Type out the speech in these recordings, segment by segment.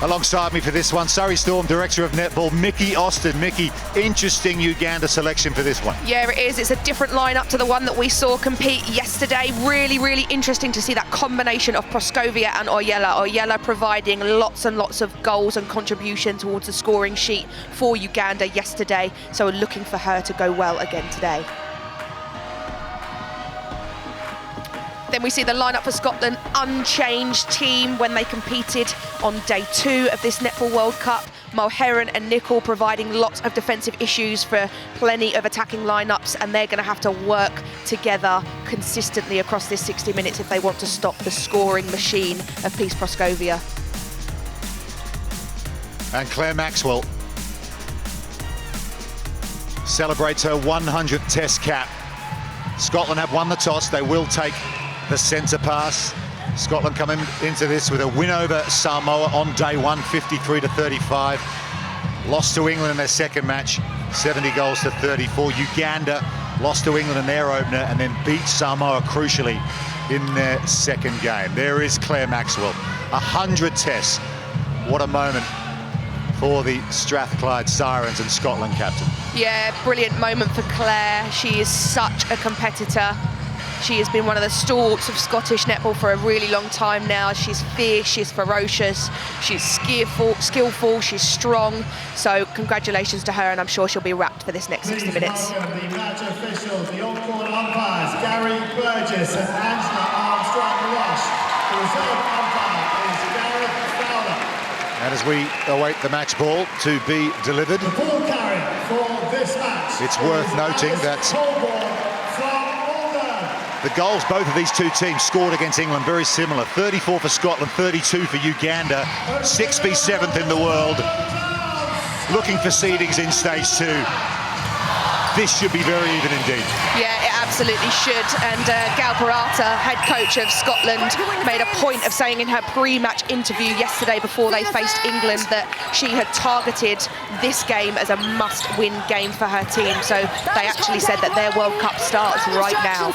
Alongside me for this one, Surrey Storm Director of Netball, Mickey Austin. Mickey, interesting Uganda selection for this one. Yeah, it is. It's a different lineup to the one that we saw compete yesterday. Really interesting to see that combination of Proskovia and Oyela. Oyela providing lots and lots of goals and contribution towards the scoring sheet for Uganda yesterday. So we're looking for her to go well again today. Then we see the lineup for Scotland, unchanged team when they competed on day 2 of this Netball World Cup. Mulheron and Nicol providing lots of defensive issues for plenty of attacking lineups, and they're going to have to work together consistently across this 60 minutes if they want to stop the scoring machine of Peace Proskovia. And Claire Maxwell celebrates her 100th Test cap. Scotland have won the toss. They will take the centre pass. Scotland coming into this with a win over Samoa on day 1, 53-35. Lost to England in their second match, 70 goals to 34. Uganda lost to England in their opener and then beat Samoa crucially in their second game. There is Claire Maxwell, 100 tests. What a moment for the Strathclyde Sirens and Scotland captain. Yeah, brilliant moment for Claire. She is such a competitor. She has been one of the stalwarts of Scottish netball for a really long time now. She's fierce, she's ferocious, she's skillful, she's strong. So congratulations to her, and I'm sure she'll be wrapped for this next 60 minutes. The match officials, the on-court umpires, Gary Burgess and Angela Armstrong-Rush. The reserve umpire is Gareth Fowler. And as we await the match ball to be delivered, The ball carrier for this match. it's worth noting that the goals both of these two teams scored against England very similar. 34 for Scotland, 32 for Uganda. 6th v 7th in the world. Looking for seedings in stage 2. This should be very even indeed. Yeah, it absolutely should. And Gal Parata, head coach of Scotland, made a point of saying in her pre-match interview yesterday before they faced England that she had targeted this game as a must-win game for her team. So they actually said that their World Cup starts right now.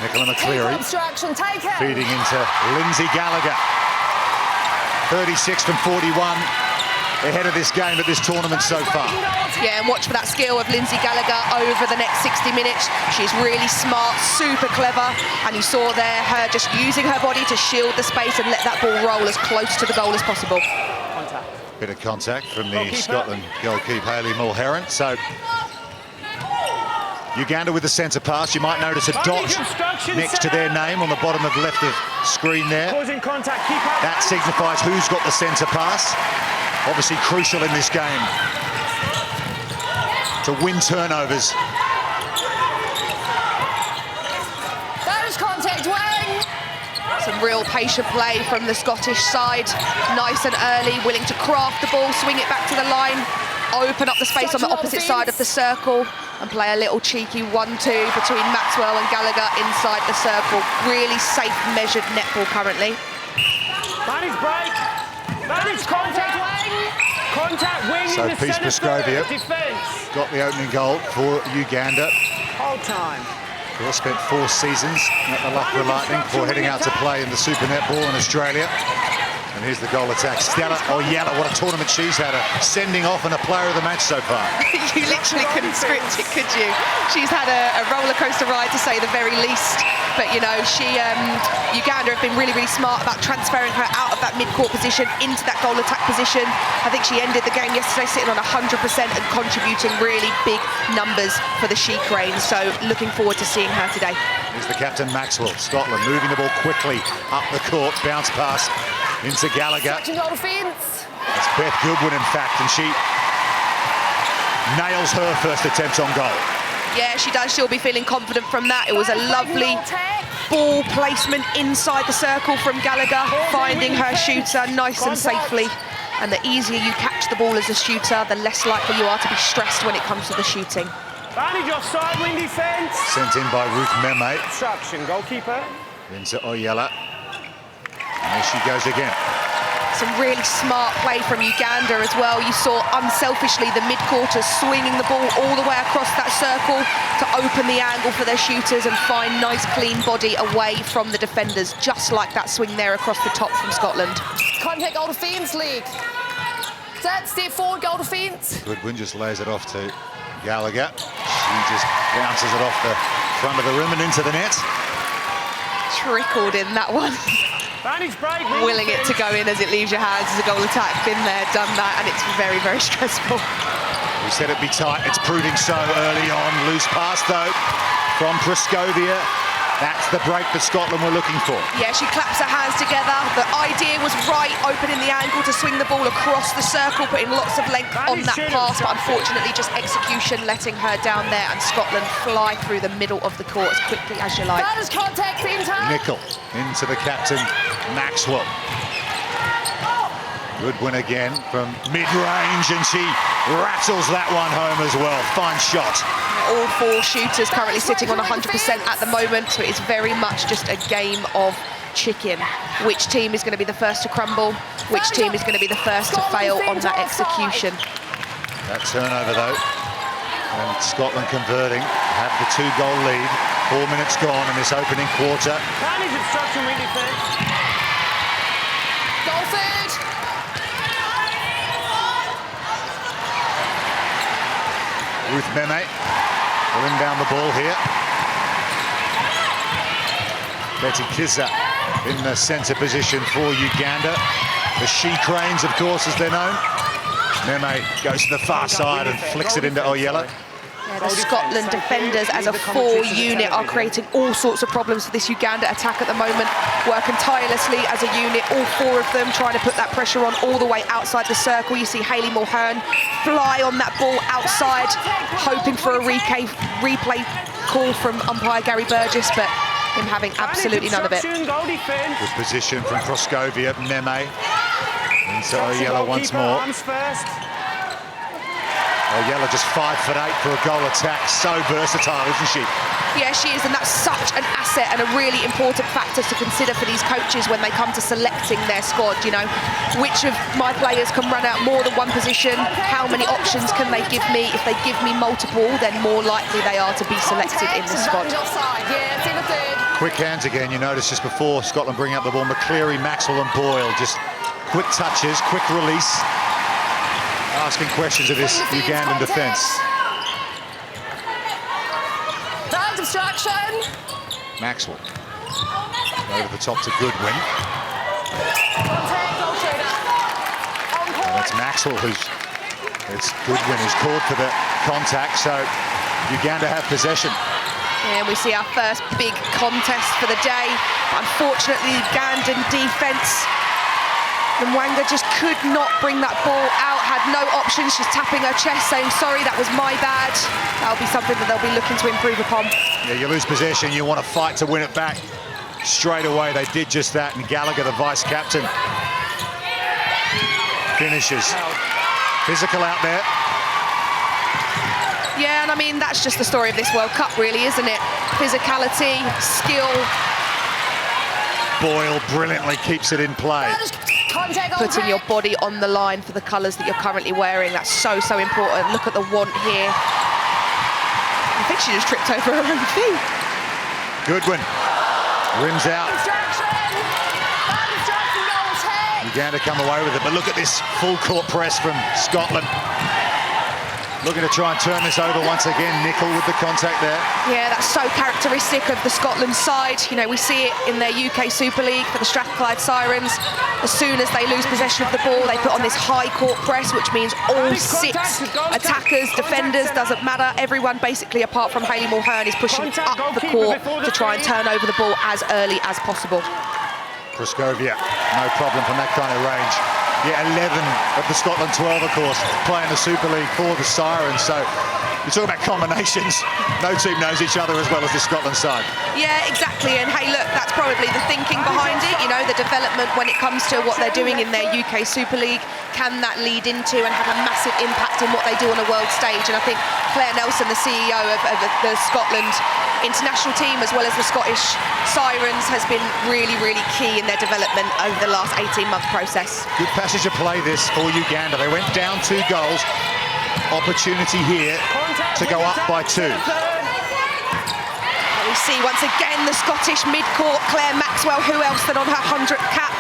Nicola McCleary feeding into Lindsay Gallagher. 36 from 41. Ahead of this game at this tournament so far. Yeah, and watch for that skill of Lindsay Gallagher over the next 60 minutes. She's really smart, super clever, and you saw there her just using her body to shield the space and let that ball roll as close to the goal as possible. Bit of contact from the Scotland goalkeeper Hayley Mulheron. So Uganda with the centre pass. You might notice a dot next to their name on the bottom of the left of screen there. That signifies who's got the centre pass. Obviously crucial in this game to win turnovers. Some real patient play from the Scottish side. Nice and early, willing to craft the ball, swing it back to the line, open up the space on the opposite side of the circle and play a little cheeky 1-2 between Maxwell and Gallagher inside the circle. Really safe, measured netball currently. Manage break. Manage contact. Contact wing So in the Peace Proskovia got the opening goal for Uganda. Hold time. They spent 4 seasons at the Loughborough Lightning before heading out to play in the Super Netball in Australia. And here's the goal attack. Stella Oyela, what a tournament she's had. A sending off and a player of the match so far. You literally couldn't script it, could you? She's had a roller coaster ride, to say the very least. But, you know, Uganda have been really smart about transferring her out of that mid-court position into that goal attack position. I think she ended the game yesterday sitting on 100% and contributing really big numbers for the She Cranes. So looking forward to seeing her today. Here's the captain, Maxwell. Scotland moving the ball quickly up the court. Bounce pass into Gallagher. It's Beth Goodwin, in fact, and she nails her first attempt on goal. Yeah, she does. She'll be feeling confident from that. It was a lovely ball placement inside the circle from Gallagher, finding her shooter nice and safely. And the easier you catch the ball as a shooter, the less likely you are to be stressed when it comes to the shooting. Manage offside, wing defence. Sent in by Ruth Meme. Obstruction, goalkeeper. Into Oyela. And there she goes again. Some really smart play from Uganda as well. You saw unselfishly the mid-quarters swinging the ball all the way across that circle to open the angle for their shooters and find nice clean body away from the defenders, just like that swing there across the top from Scotland. Contact goal defence, leg. Set, step forward, goal defence. Goodwin just lays it off to Gallagher. She just bounces it off the front of the rim and into the net. Trickled in that one. Advantage break. Willing it to go in as it leaves your hands as a goal attack. Been there, done that, and it's very, very stressful. We said it'd be tight. It's proving so early on. Loose pass, though, from Praskovia. That's the break that Scotland were looking for. Yeah, she claps her hands together. The idea was right, opening the angle to swing the ball across the circle, putting lots of length on that pass, but unfortunately just execution letting her down there, and Scotland fly through the middle of the court as quickly as you like. That is contact centre. Nicol into the captain, Maxwell. Good win again from mid-range, and she rattles that one home as well. Fine shot. All four shooters currently sitting on 100% at the moment, so it's very much just a game of chicken. Which team is going to be the first to crumble? Which team is going to be the first to fail on that execution? That turnover, though, and Scotland converting, have the 2-goal lead. 4 minutes gone in this opening quarter. Advantage obstruction, wing defence. Goal third. Ruth Meme will inbound the ball here. Betty Kizza in the centre position for Uganda. The she-cranes, of course, as they're known. Meme goes to the far side and flicks it into Oyella. Yeah, the Scotland defenders as a full unit are creating all sorts of problems for this Uganda attack at the moment, working tirelessly as a unit, all four of them trying to put that pressure on all the way outside the circle. You see Hayley Mulhern fly on that ball outside, hoping for a replay call from umpire Gary Burgess, but him having absolutely none of it. Good position from Praskovia. Meme into Oyella once more. Oyella just 5'8" for a goal attack. So versatile, isn't she? Yeah, she is, and that's such an asset and a really important factor to consider for these coaches when they come to selecting their squad. You know, which of my players can run out more than one position? How many options can they give me? If they give me multiple, then more likely they are to be selected in the squad. Quick hands again. You notice just before Scotland bring up the ball, McCleary, Maxwell and Boyle, just quick touches, quick release. Asking questions of this Ugandan defence. That obstruction. Maxwell over the top to Goodwin. And that's Maxwell it's Goodwin who's called for the contact, so Uganda have possession. And we see our first big contest for the day. Unfortunately, Ugandan defence, Mwanga just could not bring that ball out, had no options. She's tapping her chest, saying, sorry, that was my bad. That'll be something that they'll be looking to improve upon. Yeah, you lose possession, you want to fight to win it back. Straight away, they did just that, and Gallagher, the vice-captain, finishes. Physical out there. Yeah, and I mean, that's just the story of this World Cup, really, isn't it? Physicality, skill. Boyle brilliantly keeps it in play. Putting your body on the line for the colours that you're currently wearing. That's so, so important. Look at the want here. I think she just tripped over her own feet. Goodwin rims out. Uganda come away with it, but look at this full court press from Scotland. Looking to try and turn this over once again. Nicol with the contact there. Yeah, that's so characteristic of the Scotland side. You know, we see it in their UK Super League for the Strathclyde Sirens. As soon as they lose possession of the ball, they put on this high court press, which means all 6 attackers, defenders, doesn't matter. Everyone basically, apart from Hayley Mulhern, is pushing up the court to try and turn over the ball as early as possible. Praskovia, no problem from that kind of range. Yeah, 11 of the Scotland 12, of course, playing the Super League for the Sirens. So you talk about combinations. No team knows each other as well as the Scotland side. Yeah, exactly. And hey, look, that's probably the thinking behind it. You know, the development when it comes to what they're doing in their UK Super League. Can that lead into and have a massive impact in what they do on a world stage? And I think Claire Nelson, the CEO of the Scotland international team, as well as the Scottish Sirens, has been really, really key in their development over the last 18-month process. Good passage of play this for Uganda. They went down 2 goals. Opportunity here to go up by 2. We see once again the Scottish mid-court, Claire Maxwell, who else than on her 100th cap,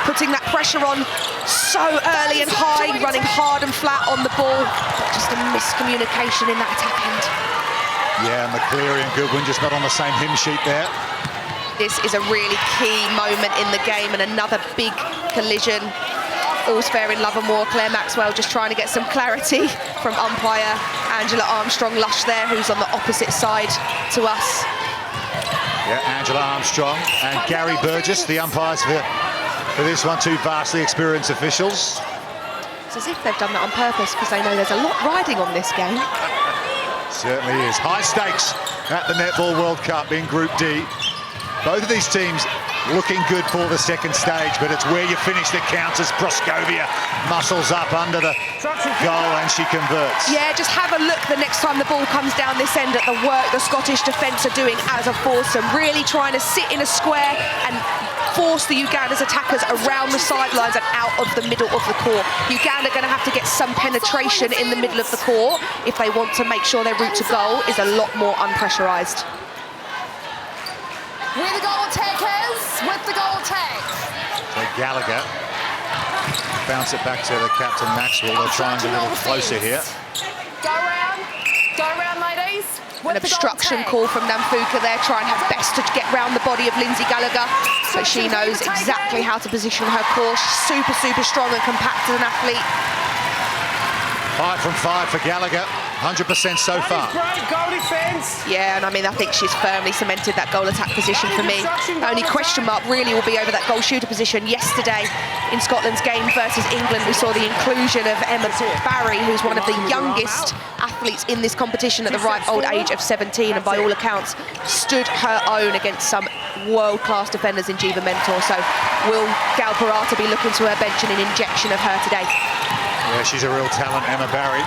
putting that pressure on so early and high, running hard and flat on the ball. Just a miscommunication in that attack end. Yeah, McCleary and Goodwin just not on the same hymn sheet there. This is a really key moment in the game and another big collision. All's fair in love and war. Claire Maxwell just trying to get some clarity from umpire Angela Armstrong-Lush there, who's on the opposite side to us. Yeah, Angela Armstrong and Gary Burgess, the umpires for this one, two vastly experienced officials. It's as if they've done that on purpose because they know there's a lot riding on this game. Certainly is. High stakes at the Netball World Cup in Group D. Both of these teams looking good for the second stage, but it's where you finish that counts as Proskovia muscles up under the goal and she converts. Yeah, just have a look the next time the ball comes down this end at the work the Scottish defence are doing as a foursome, really trying to sit in a square and force the Uganda's attackers around the sidelines and out of the middle of the court. Uganda are going to have to get some penetration in the middle of the court if they want to make sure their route to goal is a lot more unpressurised. With the goal takers, with the goal take. So Gallagher bounce it back to the captain Maxwell. They're trying to get a little closer here. Go round, ladies. An obstruction call from Namfuka there, trying her best to get round the body of Lindsay Gallagher, but she knows exactly how to position her course. Super, super strong and compact as an athlete. 5 from 5 for Gallagher, 100% so far. Goal defence. Yeah, and I mean, I think she's firmly cemented that goal attack position for me. The only question mark really will be over that goal shooter position. Yesterday in Scotland's game versus England, we saw the inclusion of Emma Barry, who's one of the youngest athletes in this competition at the ripe old age of 17, and by all accounts stood her own against some world-class defenders in Jiva Mentor. So will Gal Parata be looking to her bench and an injection of her today? Yeah, she's a real talent, Emma Barry.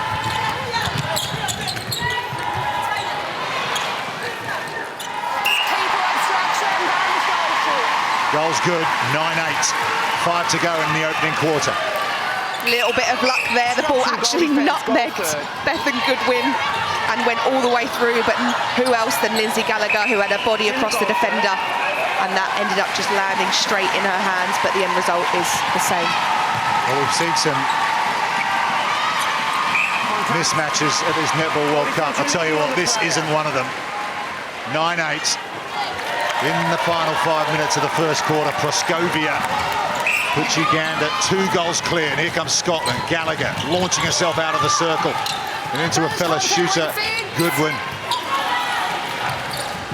Goal's good, 9-8. 5 to go in the opening quarter. Little bit of luck there. The ball actually nutmegged Bethan Goodwin and went all the way through, but who else than Lindsay Gallagher, who had her body across the defender, and that ended up just landing straight in her hands, but the end result is the same. Well, we've seen some mismatches at this Netball World Cup. I'll tell you what, this isn't one of them. 9-8 in the final 5 minutes of the first quarter. Proskovia puts Uganda 2 goals clear, and here comes Scotland. Gallagher launching herself out of the circle and into a fellow shooter, Goodwin.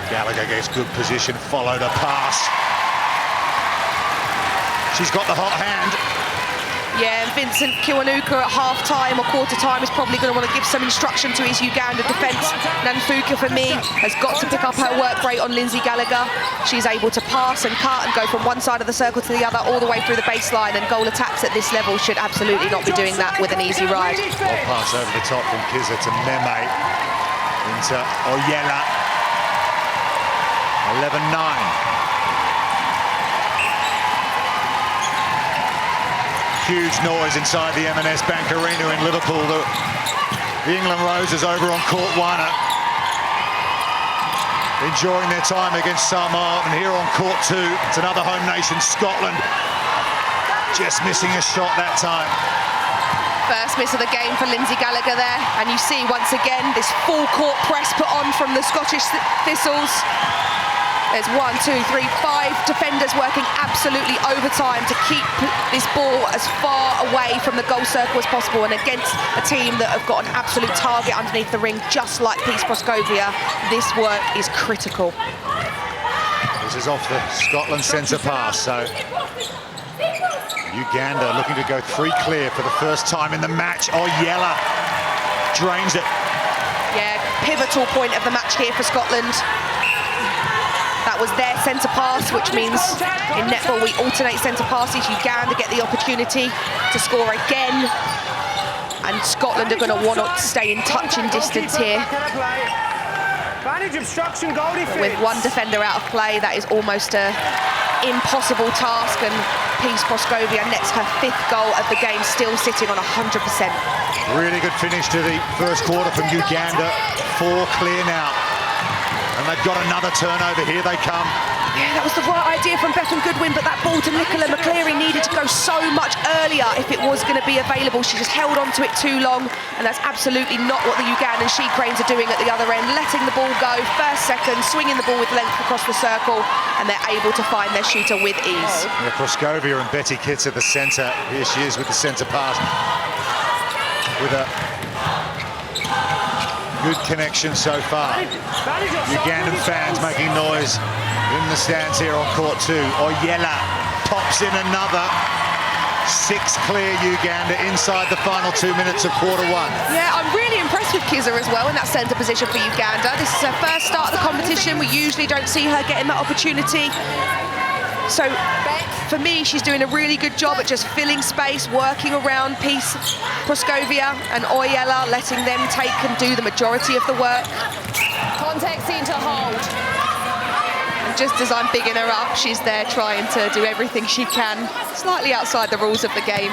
Gallagher gets good position, followed a pass. She's got the hot hand. Yeah, and Vincent Kiwanuka at half-time or quarter-time is probably going to want to give some instruction to his Uganda defence. Namfuka, for me, has got to pick up her work rate on Lindsay Gallagher. She's able to pass and cut and go from one side of the circle to the other, all the way through the baseline, and goal attacks at this level should absolutely not be doing that with an easy ride. Ball pass over the top from Kiza to Meme into Oyela. 11-9. Huge noise inside the M&S Bank Arena in Liverpool. The England Roses over on court 1 enjoying their time against Samoa, and here on court 2, it's another home nation, Scotland, just missing a shot that time. First miss of the game for Lindsay Gallagher there, and you see once again this full court press put on from the Scottish Thistles. There's 1, 2, 3, 5 defenders working absolutely overtime to keep this ball as far away from the goal circle as possible, and against a team that have got an absolute target underneath the ring, just like Peace Proskovia, this work is critical. This is off the Scotland centre pass, so Uganda looking to go 3 clear for the first time in the match. Oyela drains it. Yeah, pivotal point of the match here for Scotland. That was their centre pass, which means in netball we alternate centre passes. Uganda get the opportunity to score again, and Scotland are going to want to stay in touching distance here. With 1 defender out of play, that is almost an impossible task, and Peace Proskovia nets her 5th goal of the game, still sitting on 100%. Really good finish to the first quarter from Uganda. 4 clear now. And they've got another turnover. Here they come. Yeah, that was the right idea from Bethan Goodwin, but that ball to Nicola McCleary needed to go so much earlier if it was going to be available. She just held on to it too long, and that's absolutely not what the Ugandan she cranes are doing at the other end, letting the ball go, first, second, swinging the ball with length across the circle, and they're able to find their shooter with ease. Yeah, Proskovia and Betty Kitts at the centre. Here she is with the centre pass. With a good connection so far. Ugandan fans making noise in the stands here on court 2. Oyela pops in another. 6 clear Uganda inside the final 2 minutes of quarter 1. Yeah, I'm really impressed with Kizza as well in that centre position for Uganda. This is her first start of the competition. We usually don't see her getting that opportunity. So for me, she's doing a really good job at just filling space, working around Proskovia and Oyela, letting them take and do the majority of the work. Contact centre hold. And just as I'm bigging her up, she's there trying to do everything she can, slightly outside the rules of the game.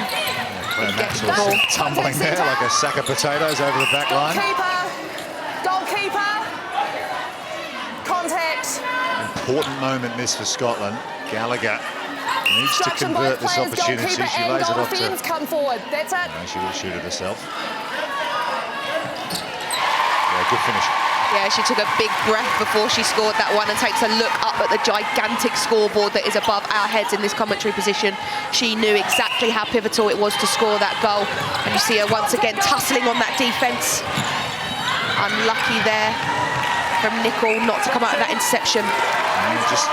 Maxwell's tumbling there like a sack of potatoes over the back line. Goalkeeper. Contact. Important moment this for Scotland. Gallagher needs to convert this opportunity. She lays it off to... Come forward. That's it. No, she will shoot it herself. Yeah, good finish. Yeah, she took a big breath before she scored that one and takes a look up at the gigantic scoreboard that is above our heads in this commentary position. She knew exactly how pivotal it was to score that goal. And you see her once again tussling on that defence. Unlucky there from Nicol not to come out of that interception. And just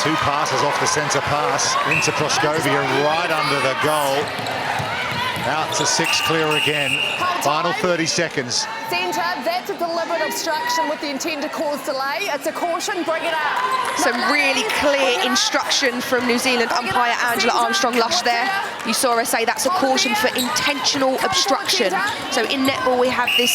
2 passes off the centre pass into Proskovia, right under the goal. Out to 6 clear again. Final 30 seconds. Centre, that's a deliberate obstruction with the intent to cause delay. It's a caution, bring it up. Some really clear instruction from New Zealand umpire Angela Armstrong-Lush there. You saw her say that's a caution for intentional obstruction. So in netball we have this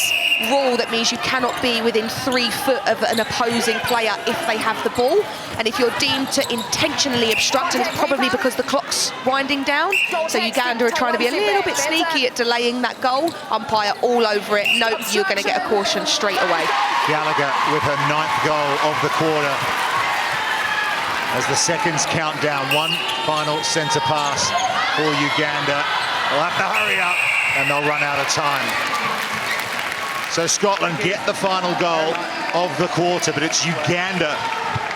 rule that means you cannot be within 3 foot of an opposing player if they have the ball. And if you're deemed to intentionally obstruct, and it's probably because the clock's winding down. So Uganda are trying to be a little bit sneaky at delaying that goal. Umpire all over it. Nope, you're going to get a caution straight away. Gallagher with her 9th goal of the quarter. As the seconds count down, 1 final centre pass for Uganda. They'll have to hurry up and they'll run out of time. So Scotland get the final goal of the quarter, but it's Uganda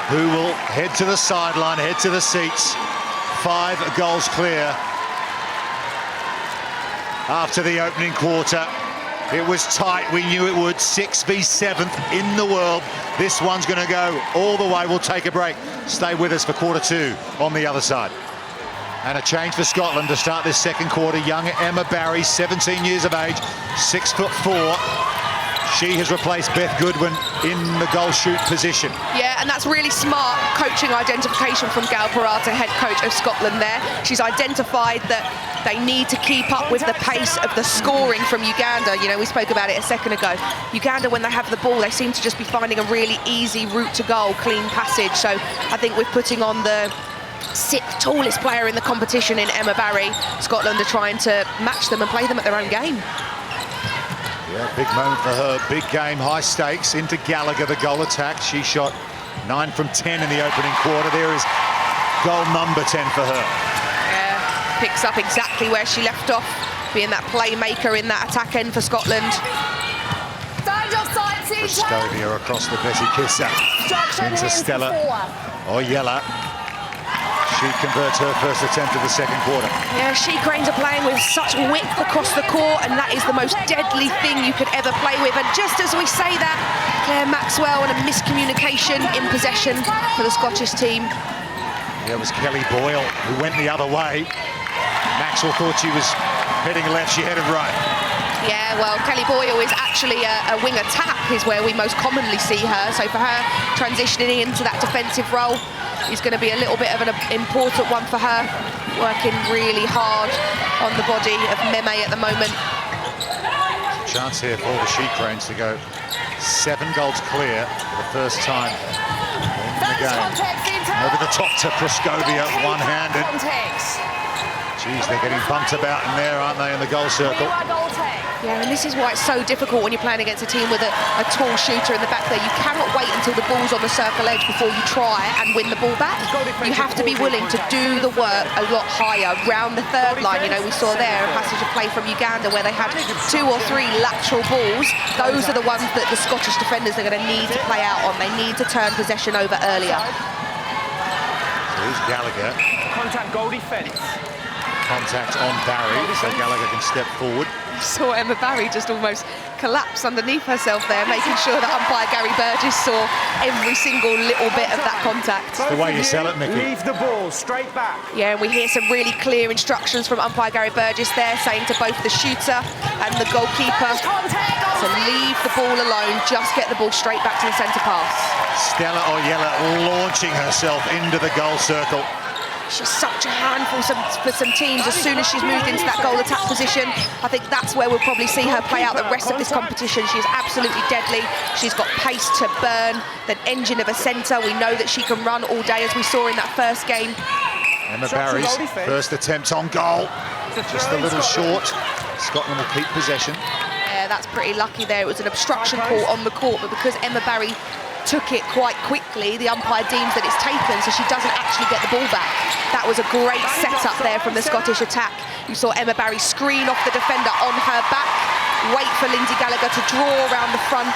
who will head to the sideline, head to the seats. 5 goals clear after the opening quarter. It was tight, we knew it would. 6 v 7th in the world. This one's going to go all the way. We'll take a break. Stay with us for quarter 2 on the other side. And a change for Scotland to start this second quarter. Young Emma Barry, 17 years of age, 6'4". She has replaced Beth Goodwin in the goal shoot position. Yeah, and that's really smart coaching identification from Gail Parata, head coach of Scotland there. She's identified that they need to keep up with the pace of the scoring from Uganda. You know, we spoke about it a second ago. Uganda, when they have the ball, they seem to just be finding a really easy route to goal, clean passage. So I think we're putting on the 6th tallest player in the competition in Emma Barry. Scotland are trying to match them and play them at their own game. Yeah, big moment for her, big game, high stakes. Into Gallagher, the goal attack. She shot 9 from 10 in the opening quarter. There is goal number 10 for her. Yeah, picks up exactly where she left off, being that playmaker in that attack end for Scotland. Proskovia across the Betty Kissa. Into Stella Oyela. She converts her first attempt of the second quarter. Yeah, she cranes are playing with such width across the court, and that is the most deadly thing you could ever play with. And just as we say that, Claire Maxwell and a miscommunication in possession for the Scottish team. Yeah, it was Kelly Boyle who went the other way. Maxwell thought she was heading left, she headed right. Yeah, well, Kelly Boyle is actually a wing attack is where we most commonly see her. So for her, transitioning into that defensive role is going to be a little bit of an important one for her. Working really hard on the body of Meme at the moment. Chance here for the She Cranes to go 7 goals clear for the first time in the game. Over the top to Proskovia, one-handed. She Jeez, they're getting bumped about in there, aren't they, in the goal circle? Yeah, and this is why it's so difficult when you're playing against a team with a tall shooter in the back there. You cannot wait until the ball's on the circle edge before you try and win the ball back. You have to be willing to do the work a lot higher, round the third line. You know, we saw there a passage of play from Uganda where they had 2 or 3 lateral balls. Those are the ones that the Scottish defenders are going to need to play out on. They need to turn possession over earlier. So here's Gallagher. Contact goal defence. Contact on Barry, so Gallagher can step forward. You saw Emma Barry just almost collapse underneath herself there, making sure that umpire Gary Burgess saw every single little bit of that contact. The way you sell it, Mickey. Leave the ball straight back. Yeah, and we hear some really clear instructions from umpire Gary Burgess there, saying to both the shooter and the goalkeeper to leave the ball alone, just get the ball straight back to the centre pass. Stella Oyella launching herself into the goal circle. She's such a handful for some teams as soon as she's moved into that goal attack position. I think that's where we'll probably see her play out the rest of this competition. She's absolutely deadly. She's got pace to burn, the engine of a centre. We know that she can run all day, as we saw in that first game. Emma Barry's first attempt on goal. Just a little short. Scotland will keep possession. Yeah, that's pretty lucky there. It was an obstruction call on the court, but because Emma Barry took it quite quickly, the umpire deems that it's taken, so she doesn't actually get the ball back. That was a great setup there from the Scottish attack. You saw Emma Barry screen off the defender on her back, wait for Lindsay Gallagher to draw around the front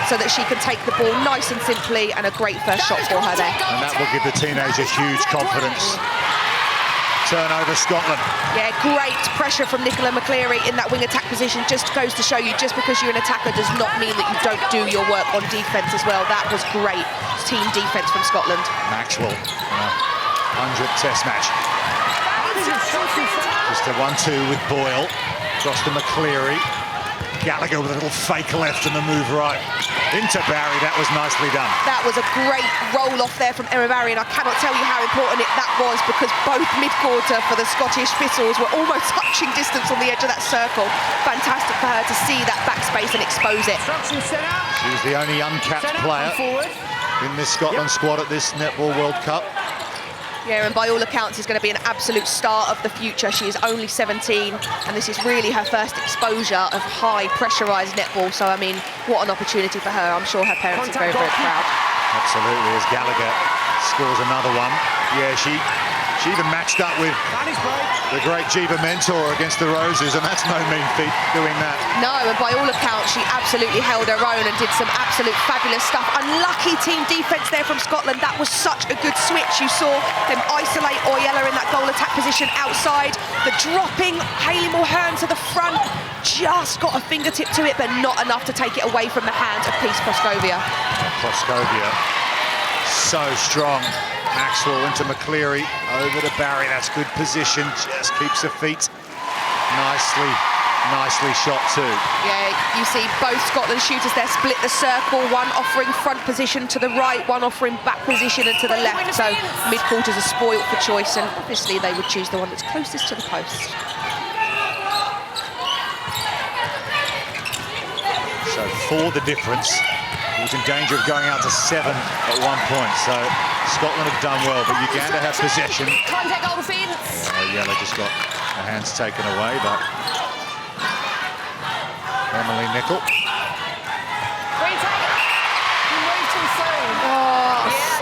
so that she can take the ball nice and simply, and a great first shot for her there. And that will give the teenager huge confidence. Turnover Scotland. Yeah, great pressure from Nicola McCleary in that wing attack position. Just goes to show you, just because you're an attacker does not mean that you don't do your work on defence as well. That was great team defence from Scotland. Maxwell, 100th Test match. Just a 1-2 with Boyle. Across to McCleary. Gallagher with a little fake left and the move right. Into Barry, that was nicely done. That was a great roll-off there from Emma Barry, and I cannot tell you how important that was, because both mid-quarter for the Scottish Thistles were almost touching distance on the edge of that circle. Fantastic for her to see that backspace and expose it. She's the only uncapped player in this Scotland squad at this Netball World Cup. Yeah, and by all accounts is going to be an absolute star of the future. She is only 17, and this is really her first exposure of high pressurised netball. So, I mean, what an opportunity for her. I'm sure her parents are very, very proud. Absolutely, as Gallagher scores another one. Yeah, she even matched up with the great Jeeva Mentor against the Roses, and that's no mean feat doing that. No, and by all accounts, she absolutely held her own and did some absolute fabulous stuff. Unlucky team defence there from Scotland. That was such a good switch. You saw them isolate Oyella in that goal attack position outside. The dropping Hayley Mulhern to the front. Just got a fingertip to it, but not enough to take it away from the hands of Peace Proskovia. Proskovia, so strong. Maxwell into McCleary, over to Barry. That's good position, just keeps her feet. Nicely shot too. Yeah, you see both Scotland shooters there split the circle, one offering front position to the right, one offering back position and to the left. So mid-quarters are spoilt for choice, and obviously they would choose the one that's closest to the post. So for the difference, he was in danger of going out to 7 at one point. So Scotland have done well, but Uganda have possession. Contact goal defence. Yella just got her hands taken away, but Emily Nicol.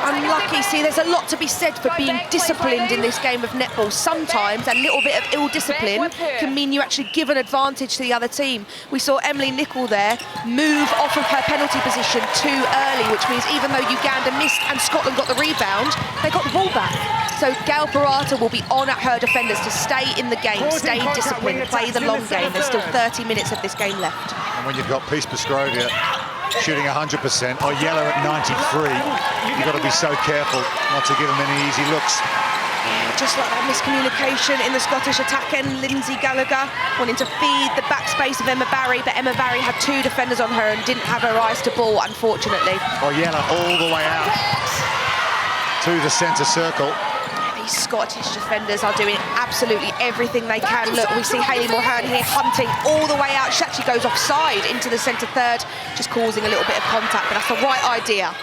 Unlucky. See, there's a lot to be said for being disciplined in this game of netball. Sometimes a little bit of ill discipline can mean you actually give an advantage to the other team. We saw Emily Nicol there move off of her penalty position too early, which means even though Uganda missed and Scotland got the rebound, they got the ball back. So Gail Parata will be on at her defenders to stay in the game, stay disciplined, play the long game. There's still 30 minutes of this game left. And when you've got Peace Proskovia shooting 100%, or Yella at 93, you've got to be so careful not to give them any easy looks. Just like that miscommunication in the Scottish attack end, Lindsay Gallagher wanting to feed the backspace of Emma Barry, but Emma Barry had 2 defenders on her and didn't have her eyes to ball, unfortunately. Or Yella all the way out to the centre circle. These Scottish defenders are doing absolutely everything they can. Look, we see Hayley Mulhern here hunting all the way out. She actually goes offside into the centre third, just causing a little bit of contact, but that's the right idea.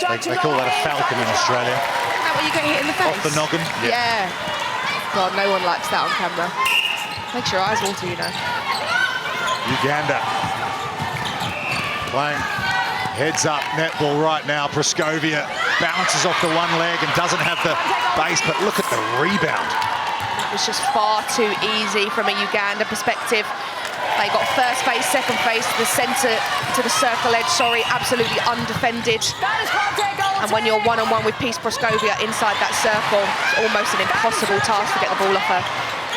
They call that a falcon in Australia. Is that what you get hit in the face? Off the noggin? Yeah. God, no one likes that on camera. Makes your eyes water, you know. Uganda playing heads up netball right now. Proskovia bounces off the one leg and doesn't have the base, but look at the rebound. That was just far too easy from a Uganda perspective. They got first base, second base, the centre to the circle edge, absolutely undefended. And when you're one-on-one with Peace Proskovia inside that circle, it's almost an impossible task to get the ball off her.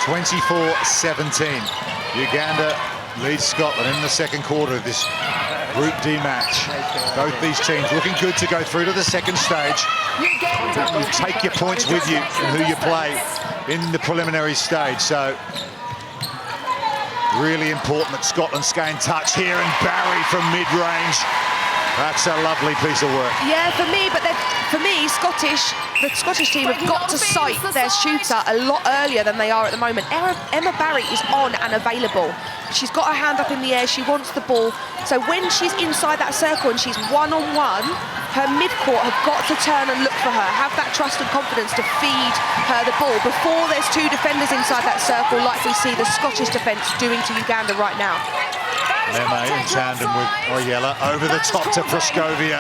24-17. Uganda leads Scotland in the second quarter of this Group D match. Both these teams looking good to go through to the second stage. You take your points with you and who you play in the preliminary stage. So really important that Scotland stay in touch here, and Barry from mid-range. That's a lovely piece of work. Yeah, for me, but for me, the Scottish team have got to sight their shooter a lot earlier than they are at the moment. Emma Barry is on and available. She's got her hand up in the air, she wants the ball. So when she's inside that circle and she's one-on-one, her mid-court have got to turn and look for her, have that trust and confidence to feed her the ball before there's two defenders inside that circle, like we see the Scottish defence doing to Uganda right now. Meme in tandem with Oyella over the top to Proskovia.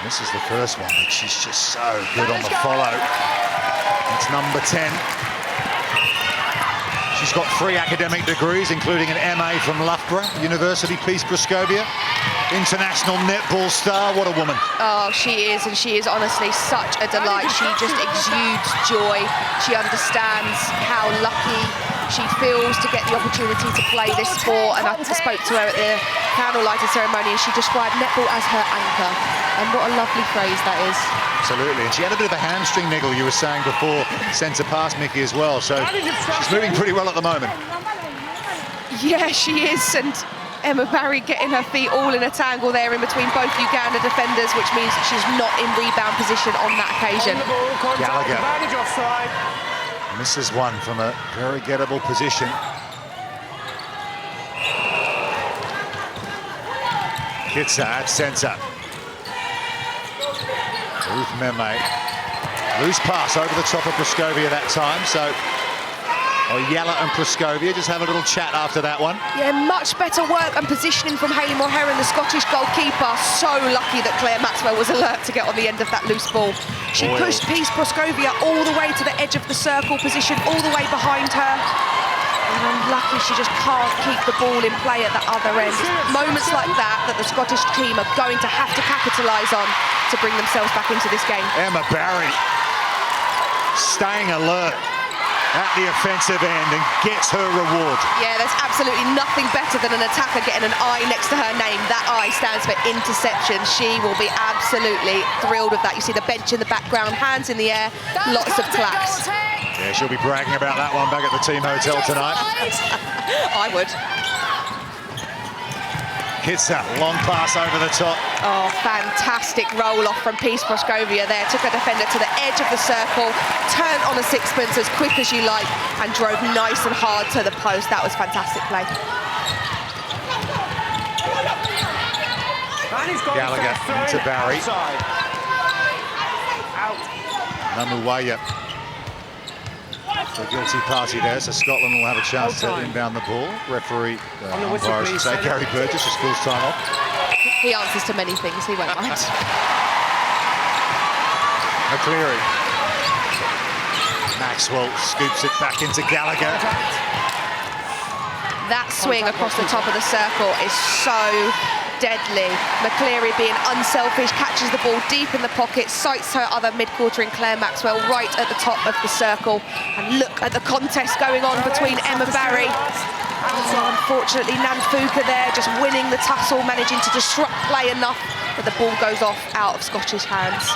This is the first one, but she's just so good on the follow. It's number 10. She's got 3 academic degrees, including an MA from Loughborough University, Peace Proskovia. International netball star, what a woman. Oh, she is, and she is honestly such a delight. She just exudes joy. She understands how lucky she feels to get the opportunity to play this sport, and I spoke to her at the candle lighting ceremony and she described netball as her anchor, and what a lovely phrase that is. Absolutely, and she had a bit of a hamstring niggle, you were saying before, centre pass, Mickey, as well, so she's moving pretty well at the moment. Yeah, she is, and Emma Barry getting her feet all in a tangle there in between both Uganda defenders, which means that she's not in rebound position on that occasion. Gallagher misses one from a very gettable position. Kitsa at centre. Ruth Meme. Loose pass over the top of Proskovia that time, so Oyella and Proskovia just have a little chat after that one. Yeah, much better work and positioning from Hayley Mulheron, the Scottish goalkeeper. So lucky that Claire Maxwell was alert to get on the end of that loose ball. She pushed Peace Proskovia all the way to the edge of the circle, position all the way behind her. And unlucky she just can't keep the ball in play at the other end. It's moments like that that the Scottish team are going to have to capitalise on to bring themselves back into this game. Emma Barry staying alert at the offensive end and gets her reward. Yeah, there's absolutely nothing better than an attacker getting an I next to her name. That I stands for interception. She will be absolutely thrilled with that. You see the bench in the background, hands in the air, lots of claps. Yeah, she'll be bragging about that one back at the team hotel tonight. I would. Kitsa, long pass over the top. Oh, fantastic roll-off from Peace Proskovia there. Took a defender to the edge of the circle, turned on a sixpence as quick as you like, and drove nice and hard to the post. That was fantastic play. Gallagher into Barry. Namuwaya. The guilty party there, so Scotland will have a chance to inbound the ball. Referee, umpire, I should say, Gary Burgess, just calls time off. He answers to many things, he won't mind. McCleary. Maxwell scoops it back into Gallagher. That swing across the top of the circle is so deadly. McCleary being unselfish, catches the ball deep in the pocket, sights her other mid-quarter in Claire Maxwell right at the top of the circle. And look at the contest going on between Emma Barry. Oh, unfortunately, Nanfuka there just winning the tussle, managing to disrupt play enough that the ball goes off out of Scottish hands.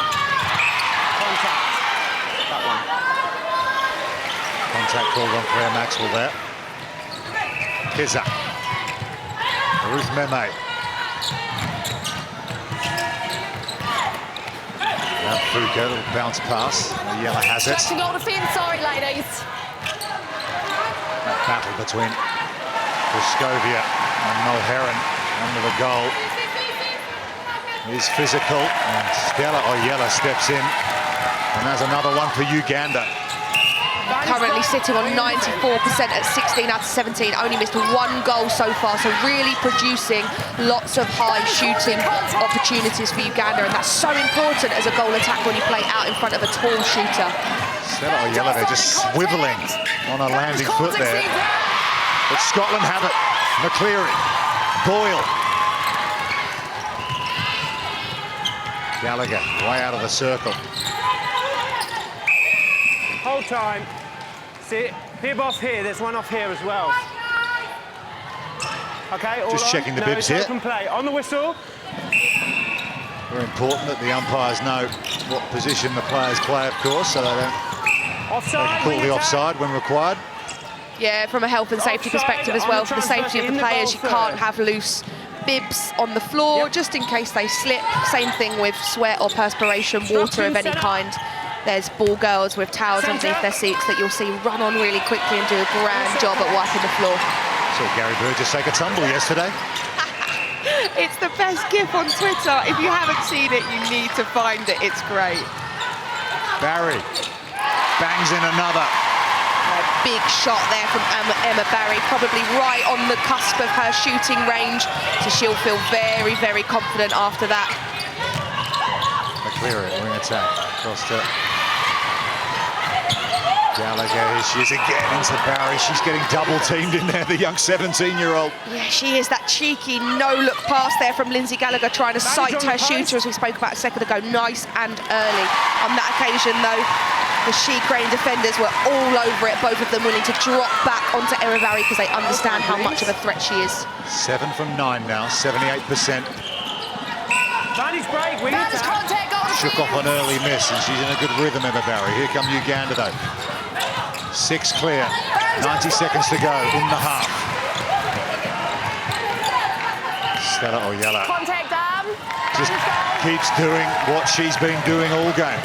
Contact called on Claire Maxwell there. Kizza. Ruth Meme. Nanfuka, little bounce pass. Yella has it. Stretching goal defence, sorry ladies. That battle between Proskovia and Mulheron under the goal is physical, and Stella Oyella steps in. And there's another one for Uganda. Currently sitting on 94% at 16 out of 17, only missed one goal so far, so really producing lots of high shooting opportunities for Uganda, and that's so important as a goal attack when you play out in front of a tall shooter. Stella Oyella, they're just swivelling on a landing foot there. But Scotland have it. McCleary, Boyle. Gallagher, way out of the circle. Hold time. See, bib off here. There's one off here as well. Okay, all Just on. checking the No, bibs it's here. Open play. On the whistle. Very important that the umpires know what position the players play, of course, so they don't Offside. call wing the attack. offside when required. Yeah, from a health and safety Offside perspective as on well, the for the safety of the transfer in the players, you goal can't third. have loose bibs on the floor, Yep. just in case they slip. Same thing with sweat or perspiration, water of any centre. kind. There's ball girls with towels Centre. underneath their seats that you'll see run on really quickly and do a grand job at wiping the floor. Saw Gary Burgess take a tumble yesterday. It's the best gif on Twitter. If you haven't seen it, you need to find it. It's great. Barry bangs in another. A big shot there from Emma Barry, probably right on the cusp of her shooting range, so she'll feel very, very confident after that. McCleary, wing attack, across to Gallagher. Here she is again into Barry. She's getting double teamed in there, the young 17-year-old. Yeah, she is. That cheeky no-look pass there from Lindsay Gallagher, trying to sight her shooter, as we spoke about a second ago, nice and early. On that occasion, though, the She-Crane defenders were all over it, both of them willing to drop back onto Emma Barry because they understand how much of a threat she is. 7 from 9 now, 78%. Vantage break. Wing That is attack. contact, goal Shook off an early miss, and she's in a good rhythm, Emma Barry. Here come Uganda, though. 6 clear, 90 seconds to go in the half. Stella Oyella Contact arm. just keeps doing what she's been doing all game.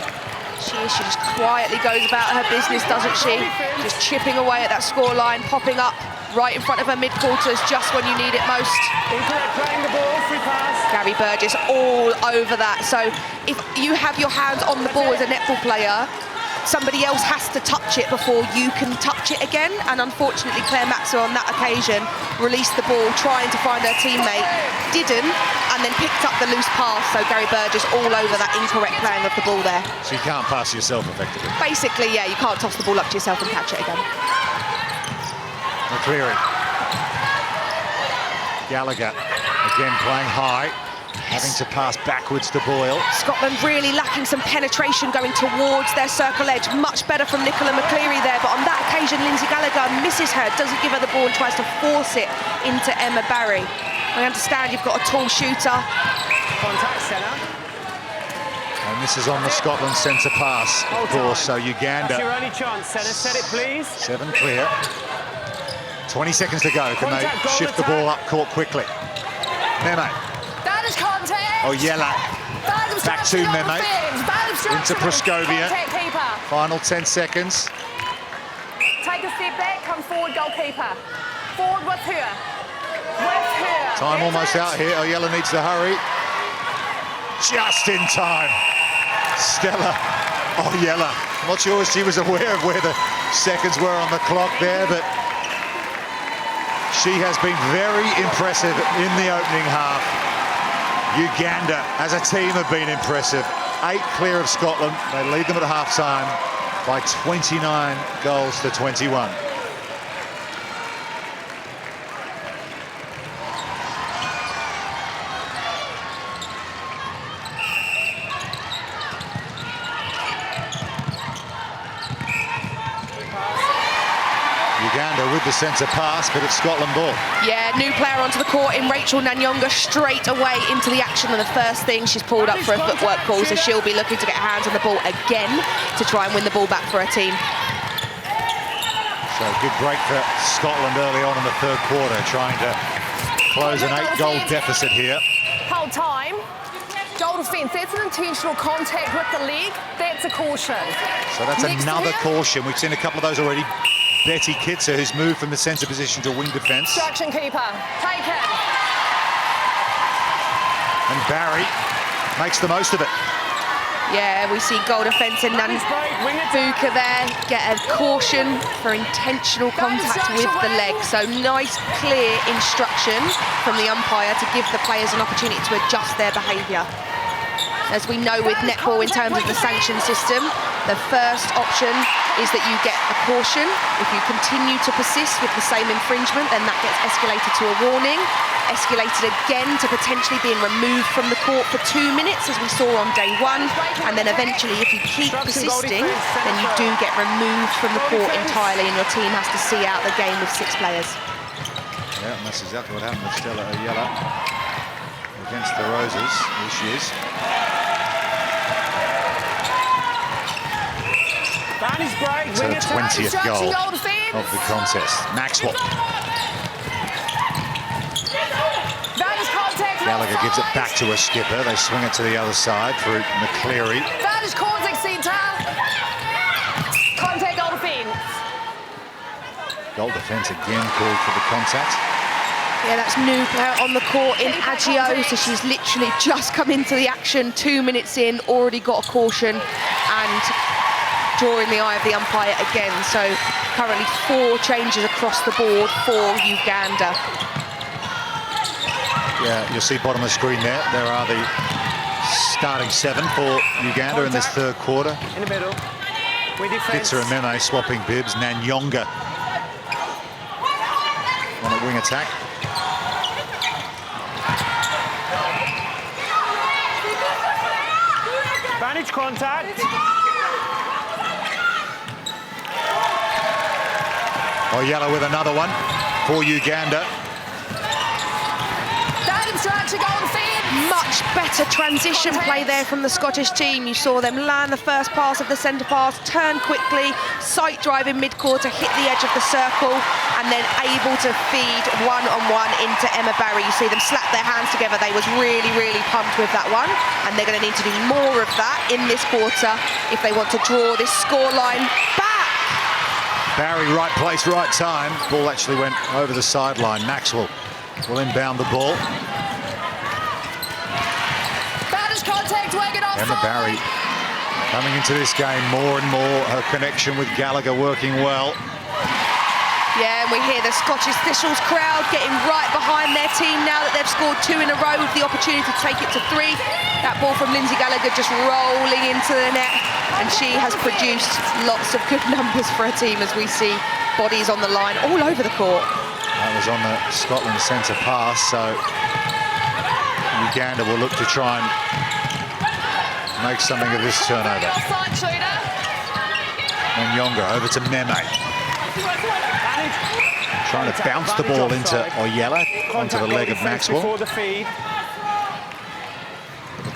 She is. She just quietly goes about her business, doesn't she? Just chipping away at that scoreline, popping up right in front of her mid-quarters just when you need it most. Incorrect playing the ball. Free pass. Gary Burgess all over that. So if you have your hands on the ball as a netball player, somebody else has to touch it before you can touch it again. And unfortunately, Claire Maxwell on that occasion released the ball, trying to find her teammate, didn't, and then picked up the loose pass. So Gary Burgess all over that incorrect playing of the ball there. So you can't pass yourself effectively. Basically, yeah, you can't toss the ball up to yourself and catch it again. McCleary. Gallagher, again playing high, having to pass backwards to Boyle. Scotland really lacking some penetration going towards their circle edge. Much better from Nicola McCleary there, but on that occasion, Lindsay Gallagher misses her, doesn't give her the ball and tries to force it into Emma Barry. I understand you've got a tall shooter. Contact centre. And this is on the Scotland centre pass, of course, so That's your Uganda, only chance, centre. Set it, please. 7 clear. 20 seconds to go. Can they Contact, goal shift the attack. ball up court quickly? Meme. That is contact. Oyella. Bad Back to obstruction on Meme. the fence. Bad obstruction. Into Praskovia. Contact keeper. Final 10 seconds. Take a step back, come forward, goalkeeper. Forward with her. With her. Time almost out here. Oyella needs to hurry. Just in time. Stella Oyella. I'm not sure she was aware of where the seconds were on the clock there, but she has been very impressive in the opening half. Uganda, as a team, have been impressive. 8 clear of Scotland. They lead them at half-time by 29 goals to 21. Uganda with the centre pass, but it's Scotland ball. Yeah, new player onto the court in Rachel Nanyonga, straight away into the action, and the first thing she's pulled up for a footwork call, so she'll be looking to get her hands on the ball again to try and win the ball back for her team. So good break for Scotland early on in the third quarter, trying to close an 8-goal deficit here. Hold time. Goal defence, that's an intentional contact with the leg. That's a caution. So that's Next to another her. caution. We've seen a couple of those already. Betty Kitzer, who's moved from the centre position to wing defence. Obstruction keeper. Take it. And Barry makes the most of it. Yeah, we see goal defence and Buka there get a caution for intentional contact with the leg. So nice, clear instruction from the umpire to give the players an opportunity to adjust their behaviour. As we know with netball in terms of the sanction system, the first option is that you get a caution. If you continue to persist with the same infringement, then that gets escalated to a warning, escalated again to potentially being removed from the court for 2 minutes, as we saw on day 1, and then eventually, if you keep persisting, then you do get removed from the court entirely, and your team has to see out the game with 6 players. Yeah, and that's exactly what happened with Stella Oyella against the Roses. Here she is. To the 20th goal of the contest. Maxwell. Gallagher gives it back to her skipper. They swing it to the other side for McCleary. Goal defence again called for the contact. Yeah, that's new player on the court in Agio, so she's literally just come into the action 2 minutes in, already got a caution and drawing the eye of the umpire again. So currently 4 changes across the board for Uganda. Yeah, you'll see bottom of the screen there. There are the starting 7 for Uganda in this third quarter. In the middle. Bitzer and Meme swapping bibs. Nanyonga on a wing attack. Advantage contact. Oyella with another one for Uganda. Much better transition play there from the Scottish team. You saw them land the first pass of the centre pass, turn quickly, sight drive in mid-quarter, hit the edge of the circle, and then able to feed one-on-one into Emma Barry. You see them slap their hands together. They was really, really pumped with that one, and they're going to need to do more of that in this quarter if they want to draw this scoreline back. Barry, right place, right time. Ball actually went over the sideline. Maxwell will inbound the ball. Emma Barry coming into this game more and more. Her connection with Gallagher working well. Yeah, and we hear the Scottish Thistles crowd getting right behind their team now that they've scored 2 in a row with the opportunity to take it to 3. That ball from Lindsay Gallagher just rolling into the net, and she has produced lots of good numbers for her team as we see bodies on the line all over the court. That was on the Scotland centre pass, so Uganda will look to try and make something of this turnover. Nanyonga over to Meme. Trying to bounce the ball into Oyella, onto the leg of Maxwell. The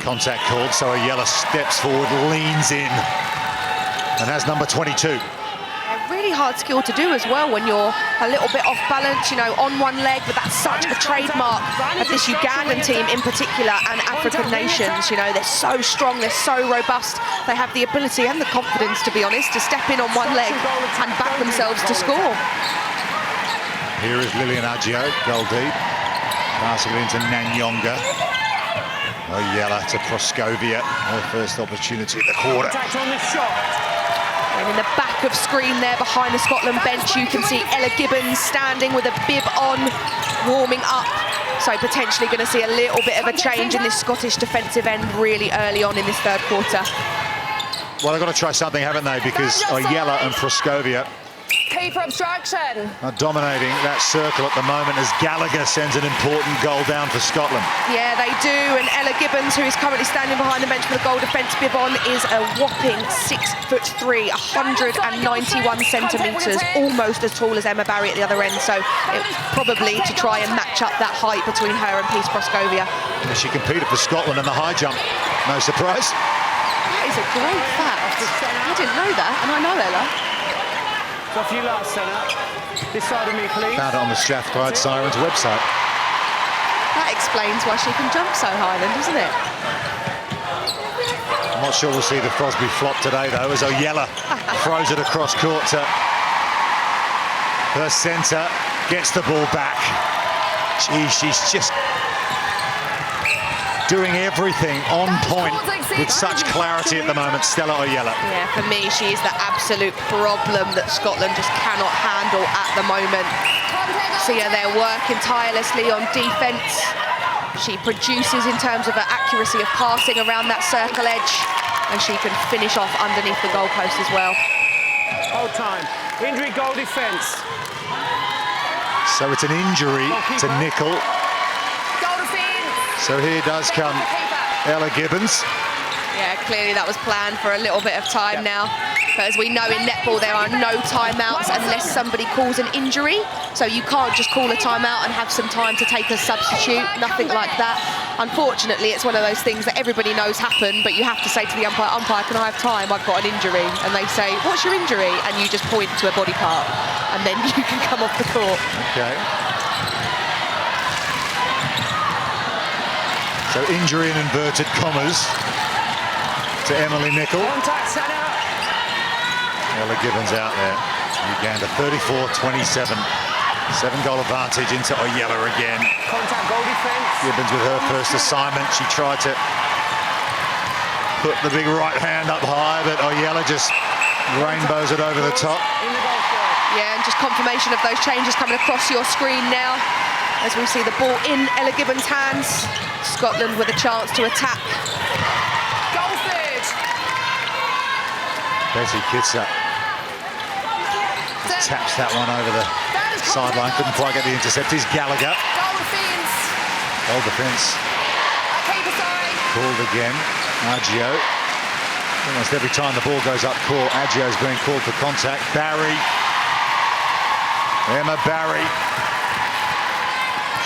contact called, so Oyella steps forward, leans in, and has number 22. Really hard skill to do as well when you're a little bit off balance, you know, on one leg, but that's such a trademark of this Ugandan team in particular and African nations. You know, they're so strong, they're so robust. They have the ability and the confidence, to be honest, to step in on one leg and back themselves to score. Here is Lillian Agio, goal deep, passing it into Nanyonga. Oyella to Proskovia, her first opportunity at the quarter. And in the back of screen there behind the Scotland bench, you can see Ella Gibbons standing with a bib on, warming up. So potentially going to see a little bit of a change in this Scottish defensive end really early on in this third quarter. Well, they've got to try something, haven't they? Because Oyella and Proskovia Keeper obstruction. are dominating that circle at the moment as Gallagher sends an important goal down for Scotland. Yeah, they do, and Ella Gibbons, who is currently standing behind the bench for the goal defence bib on, is a whopping 6'3", 191 centimetres, almost as tall as Emma Barry at the other end, so probably to try and match up that height between her and Peace Proskovia. Yeah, she competed for Scotland in the high jump, no surprise. That is a great fact. I didn't know that, and I know Ella. So off you last, Senna. This side of me, please. Found it on the Strathclyde Sirens website. That explains why she can jump so high then, doesn't it? I'm not sure we'll see the Frosby flop today, though, as Oyella throws it across court to her centre, gets the ball back. Gee, she's just doing everything on point with such clarity at the moment, Stella Oyella. Yeah, for me, she is the absolute problem that Scotland just cannot handle at the moment. See her there working tirelessly on defence. She produces in terms of her accuracy of passing around that circle edge, and she can finish off underneath the goalpost as well. Hold time. Injury goal defence. So it's an injury to Nicol. Goal defence. So here does come Ella Gibbons. Yeah, clearly that was planned for a little bit of time now. But as we know in netball, there are no timeouts unless somebody calls an injury. So you can't just call a timeout and have some time to take a substitute, nothing like that. Unfortunately, it's one of those things that everybody knows happen, but you have to say to the umpire, umpire, can I have time? I've got an injury. And they say, what's your injury? And you just point to a body part, and then you can come off the court. Okay. So injury in inverted commas to Emily Nicol. Contact centre. Ella Gibbons out there. Uganda 34-27. 7-goal advantage into Oyella again. Contact goal defence. Gibbons with her first assignment. She tried to put the big right hand up high, but Oyella just rainbows it over the top. In the goal square. Yeah, and just confirmation of those changes coming across your screen now. As we see the ball in Ella Gibbons' hands. Scotland with a chance to attack. Goal third. Betty Kitzer just taps that one over the sideline. Couldn't quite get the intercept. Here's Gallagher. Goal defence. Goal defence. Keeper side. Called again. Aggio. Almost every time the ball goes up court, Aggio's being called for contact. Barry. Emma Barry.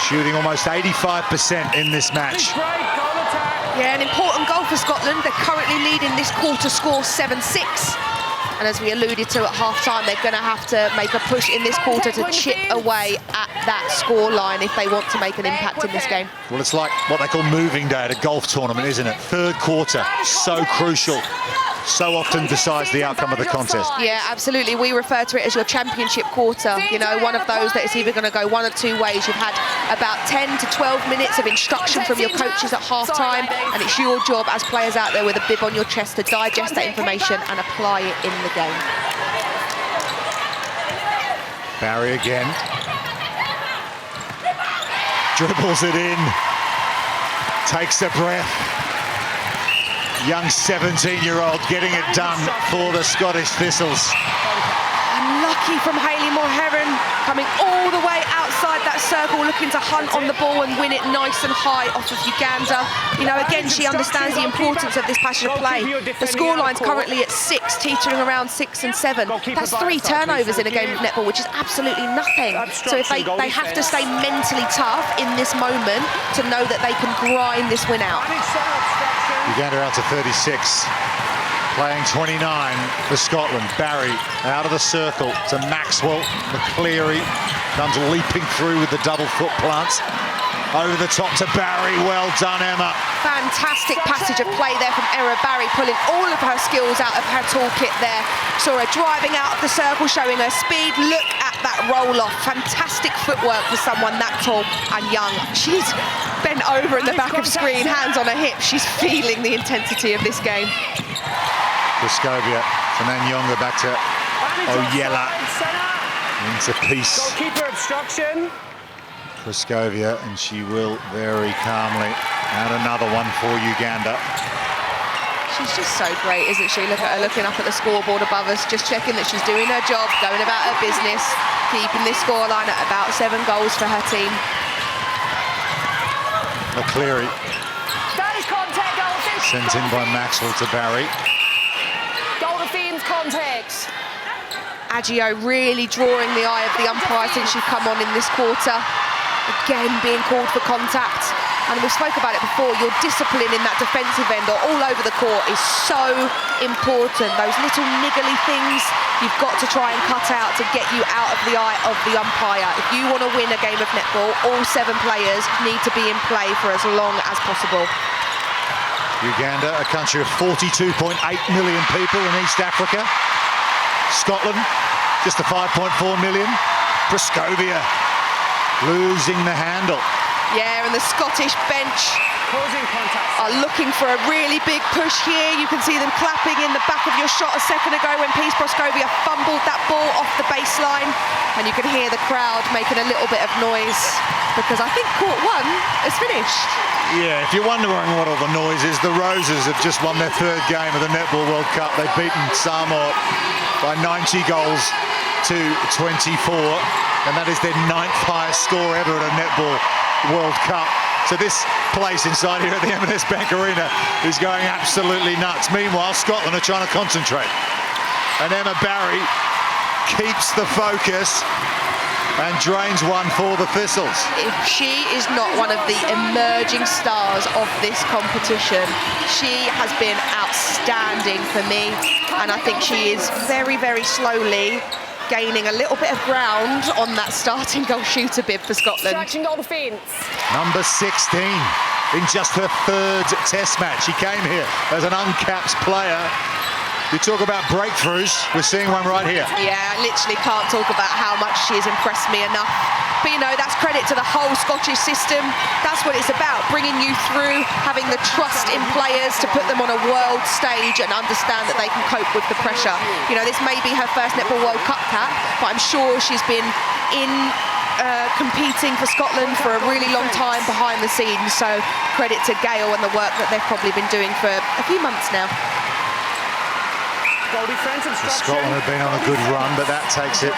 Shooting almost 85% in this match. Break, goal attack. Yeah, an important goal for Scotland. They're currently leading this quarter score 7-6. And as we alluded to at half-time, they're going to have to make a push in this quarter to chip away at that score line if they want to make an impact in this game. Well, it's like what they call moving day at a golf tournament, isn't it? Third quarter, so crucial. So often decides the outcome of the contest. Yeah, absolutely. We refer to it as your championship quarter. You know, one of those that is either going to go one or two ways. You've had about 10 to 12 minutes of instruction from your coaches at half-time, and it's your job as players out there with a bib on your chest to digest that information and apply it in the game. Barry again. Dribbles it in. Takes a breath. Young 17-year-old getting it done for the Scottish Thistles. Unlucky from Hayley Moore-Heron, coming all the way outside that circle, looking to hunt on the ball and win it nice and high off of Uganda. You know, again, she understands the importance of this passage of play. The scoreline's currently at 6, teetering around 6 and 7. That's 3 turnovers in a game of netball, which is absolutely nothing. So if they have to stay mentally tough in this moment to know that they can grind this win out. Uganda out to 36, playing 29 for Scotland. Barry out of the circle to Maxwell. McCleary comes leaping through with the double foot plants. Over the top to Barry. Well done, Emma. Fantastic passage of play there from Emma Barry, pulling all of her skills out of her toolkit there. Saw her driving out of the circle, showing her speed. Look at that roll-off. Fantastic footwork for someone that tall and young. She's bent over in the back of screen, hands on her hips. She's feeling the intensity of this game. Praskovia from Anyonga back to Oyella. Into piece. Goalkeeper obstruction. Praskovia, and she will very calmly add another one for Uganda. She's just so great, isn't she? Look at her looking up at the scoreboard above us, just checking that she's doing her job, going about her business, keeping this scoreline at about 7 goals for her team. McCleary sent in by Maxwell to Barry. Goal defence contact. Aggio really drawing the eye of the umpire since she's come on in this quarter. Again, being called for contact. And we spoke about it before, your discipline in that defensive end or all over the court is so important. Those little niggly things you've got to try and cut out to get you out of the eye of the umpire. If you want to win a game of netball, all 7 players need to be in play for as long as possible. Uganda, a country of 42.8 million people in East Africa. Scotland, just a 5.4 million. Praskovia losing the handle. Yeah, and the Scottish bench Causing contact. Are looking for a really big push here. You can see them clapping in the back of your shot a second ago when Peace Proskovia fumbled that ball off the baseline. And you can hear the crowd making a little bit of noise because I think court one is finished. Yeah, if you're wondering what all the noise is, the Roses have just won their third game of the Netball World Cup. They've beaten Samoa by 90 goals to 24, and that is their 9th highest score ever at a Netball World Cup. So this place inside here at the M&S Bank Arena is going absolutely nuts. Meanwhile, Scotland are trying to concentrate. And Emma Barry keeps the focus and drains one for the Thistles. If she is not one of the emerging stars of this competition, she has been outstanding for me. And I think she is very, very slowly gaining a little bit of ground on that starting goal shooter bib for Scotland. Stretching goal defence. Number 16 in just her 3rd test match. She came here as an uncapped player. You talk about breakthroughs, we're seeing one right here. Yeah, I literally can't talk about how much she has impressed me enough. But you know, that's credit to the whole Scottish system. That's what it's about, bringing you through, having the trust in players to put them on a world stage and understand that they can cope with the pressure. You know, this may be her first Netball World Cup cap, but I'm sure she's been competing for Scotland for a really long time behind the scenes. So credit to Gail and the work that they've probably been doing for a few months now. Goal defence obstruction. Scotland have been on a good run, but that takes it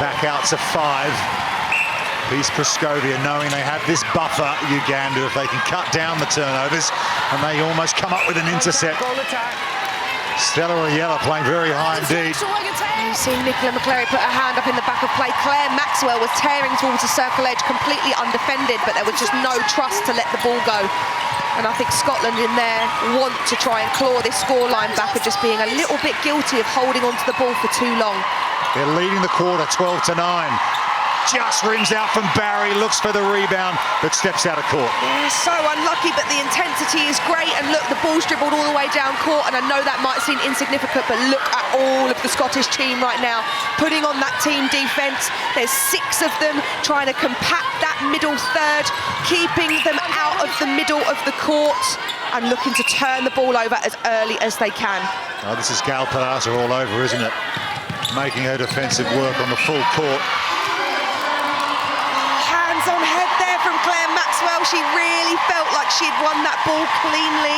back out to 5. Peace Proskovia knowing they have this buffer, Uganda, if they can cut down the turnovers, and they almost come up with an intercept. Goal attack. Stella Oyella playing very high indeed. You see Nicola McCleary put her hand up in the back of play. Claire Maxwell was tearing towards the circle edge, completely undefended, but there was just no trust to let the ball go. And I think Scotland in there want to try and claw this scoreline back of just being a little bit guilty of holding onto the ball for too long. They're leading the quarter 12-9. Just rims out from Barry, looks for the rebound, but steps out of court. Yeah, so unlucky, but the intensity is great. And look, the ball's dribbled all the way down court, and I know that might seem insignificant, but look at all of the Scottish team right now, putting on that team defence. There's 6 of them trying to compact that middle third, keeping them out of the middle of the court and looking to turn the ball over as early as they can. Oh, this is Gail Parata all over, isn't it? Making her defensive work on the full court. On head there from Claire Maxwell. She really felt like she'd won that ball cleanly.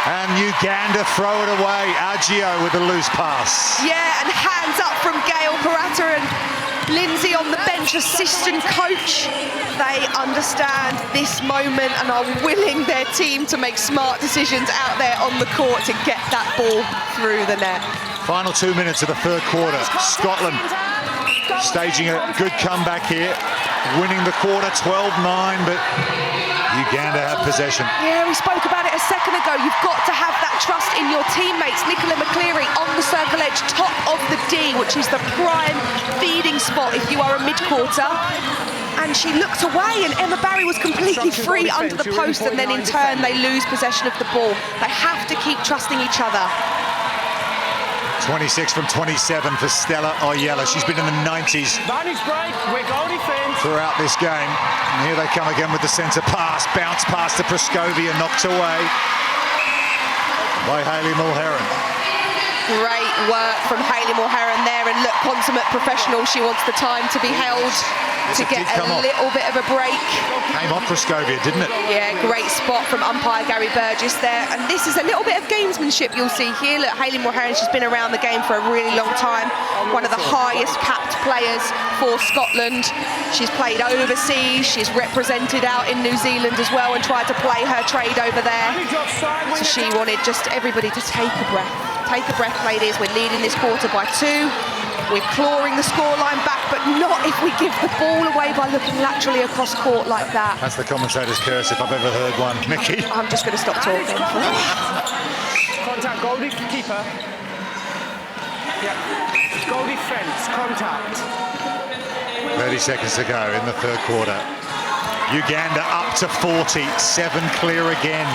And Uganda throw it away. Agio with a loose pass. Yeah, and hands up from Gail Parata and Lindsay on the bench, assistant coach. They understand this moment and are willing their team to make smart decisions out there on the court to get that ball through the net. Final 2 minutes of the 3rd quarter. Scotland staging a good comeback here, winning the quarter 12-9, but Uganda have possession. Yeah, we spoke about it a second ago. You've got to have that trust in your teammates. Nicola McCleary on the circle edge, top of the D, which is the prime feeding spot if you are a mid-quarter. And she looked away, and Emma Barry was completely free under the post, and then in turn they lose possession of the ball. They have to keep trusting each other. 26 from 27 for Stella Oyella. She's been in the 90s Advantage break, we're goal defence. throughout this game. And here they come again with the centre pass. Bounce pass to Proskovia, knocked away by Hayley Mulheron. Great work from Hayley Mulheron there, and look, consummate professional. She wants the time to be held to get a little bit of a break. Came off Proskovia, didn't it? Yeah, great spot from umpire Gary Burgess there. And this is a little bit of gamesmanship you'll see here. Look, Hayley Mulheron, she's been around the game for a really long time. One of the highest capped players for Scotland. She's played overseas. She's represented out in New Zealand as well and tried to play her trade over there. So she wanted just everybody to take a breath. Take a breath, ladies. We're leading this quarter by 2. We're clawing the scoreline back, but not if we give the ball away by looking laterally across court like that. That's the commentator's curse if I've ever heard one. Mickey? I'm just going to stop talking. Contact, goal keeper. Yeah, goal defence, contact. 30 seconds to go in the 3rd quarter. Uganda up to 40, 7 clear again.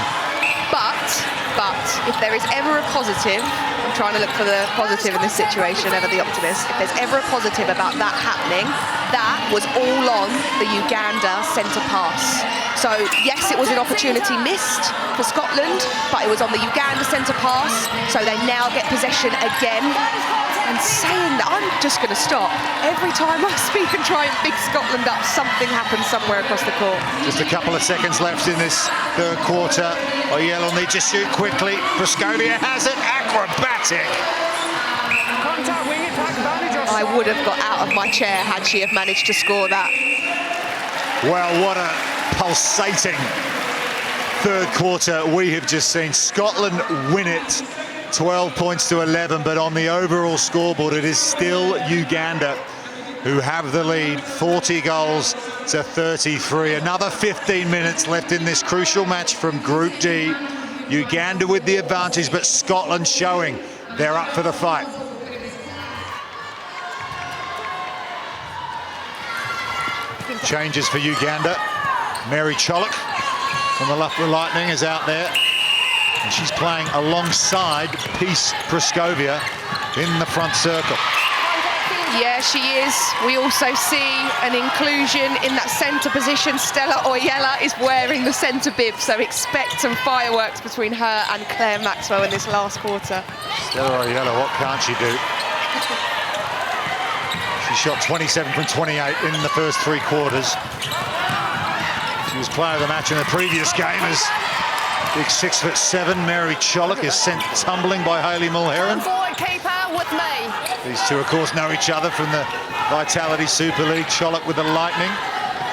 But if there is ever a positive, and I'm trying to look for the positive in this situation, ever the optimist. If there's ever a positive about that happening, that was all on the Uganda centre pass. So yes, it was an opportunity missed for Scotland, but it was on the Uganda centre pass, so they now get possession again. And saying that, I'm just going to stop. Every time I speak and try and big Scotland up, something happens somewhere across the court. Just a couple of seconds left in this third quarter. Oyella will need to shoot quickly. Praskovia has it, acrobatic. Contact, wing attack, advantage or I would have got out of my chair had she have managed to score that. Well, what a pulsating third quarter we have just seen. Scotland win it 12 points to 11, but on the overall scoreboard it is still Uganda who have the lead, 40 goals to 33. Another 15 minutes left in this crucial match from Group D. Uganda with the advantage, but Scotland showing they're up for the fight. Changes for Uganda. Mary Chollock from the Loughborough Lightning is out there. And she's playing alongside Peace Praskovia in the front circle. Yeah, she is. We also see an inclusion in that centre position. Stella Oyella is wearing the centre bib, so expect some fireworks between her and Claire Maxwell in this last quarter. Stella Oyella, what can't she do? She shot 27 from 28 in the first three quarters. She was player of the match in the previous game as big 6'7" Mary Chollock is sent tumbling by Hayley Mulheron. Forward keeper with me. These two, of course, know each other from the Vitality Super League. Chollock with the Lightning,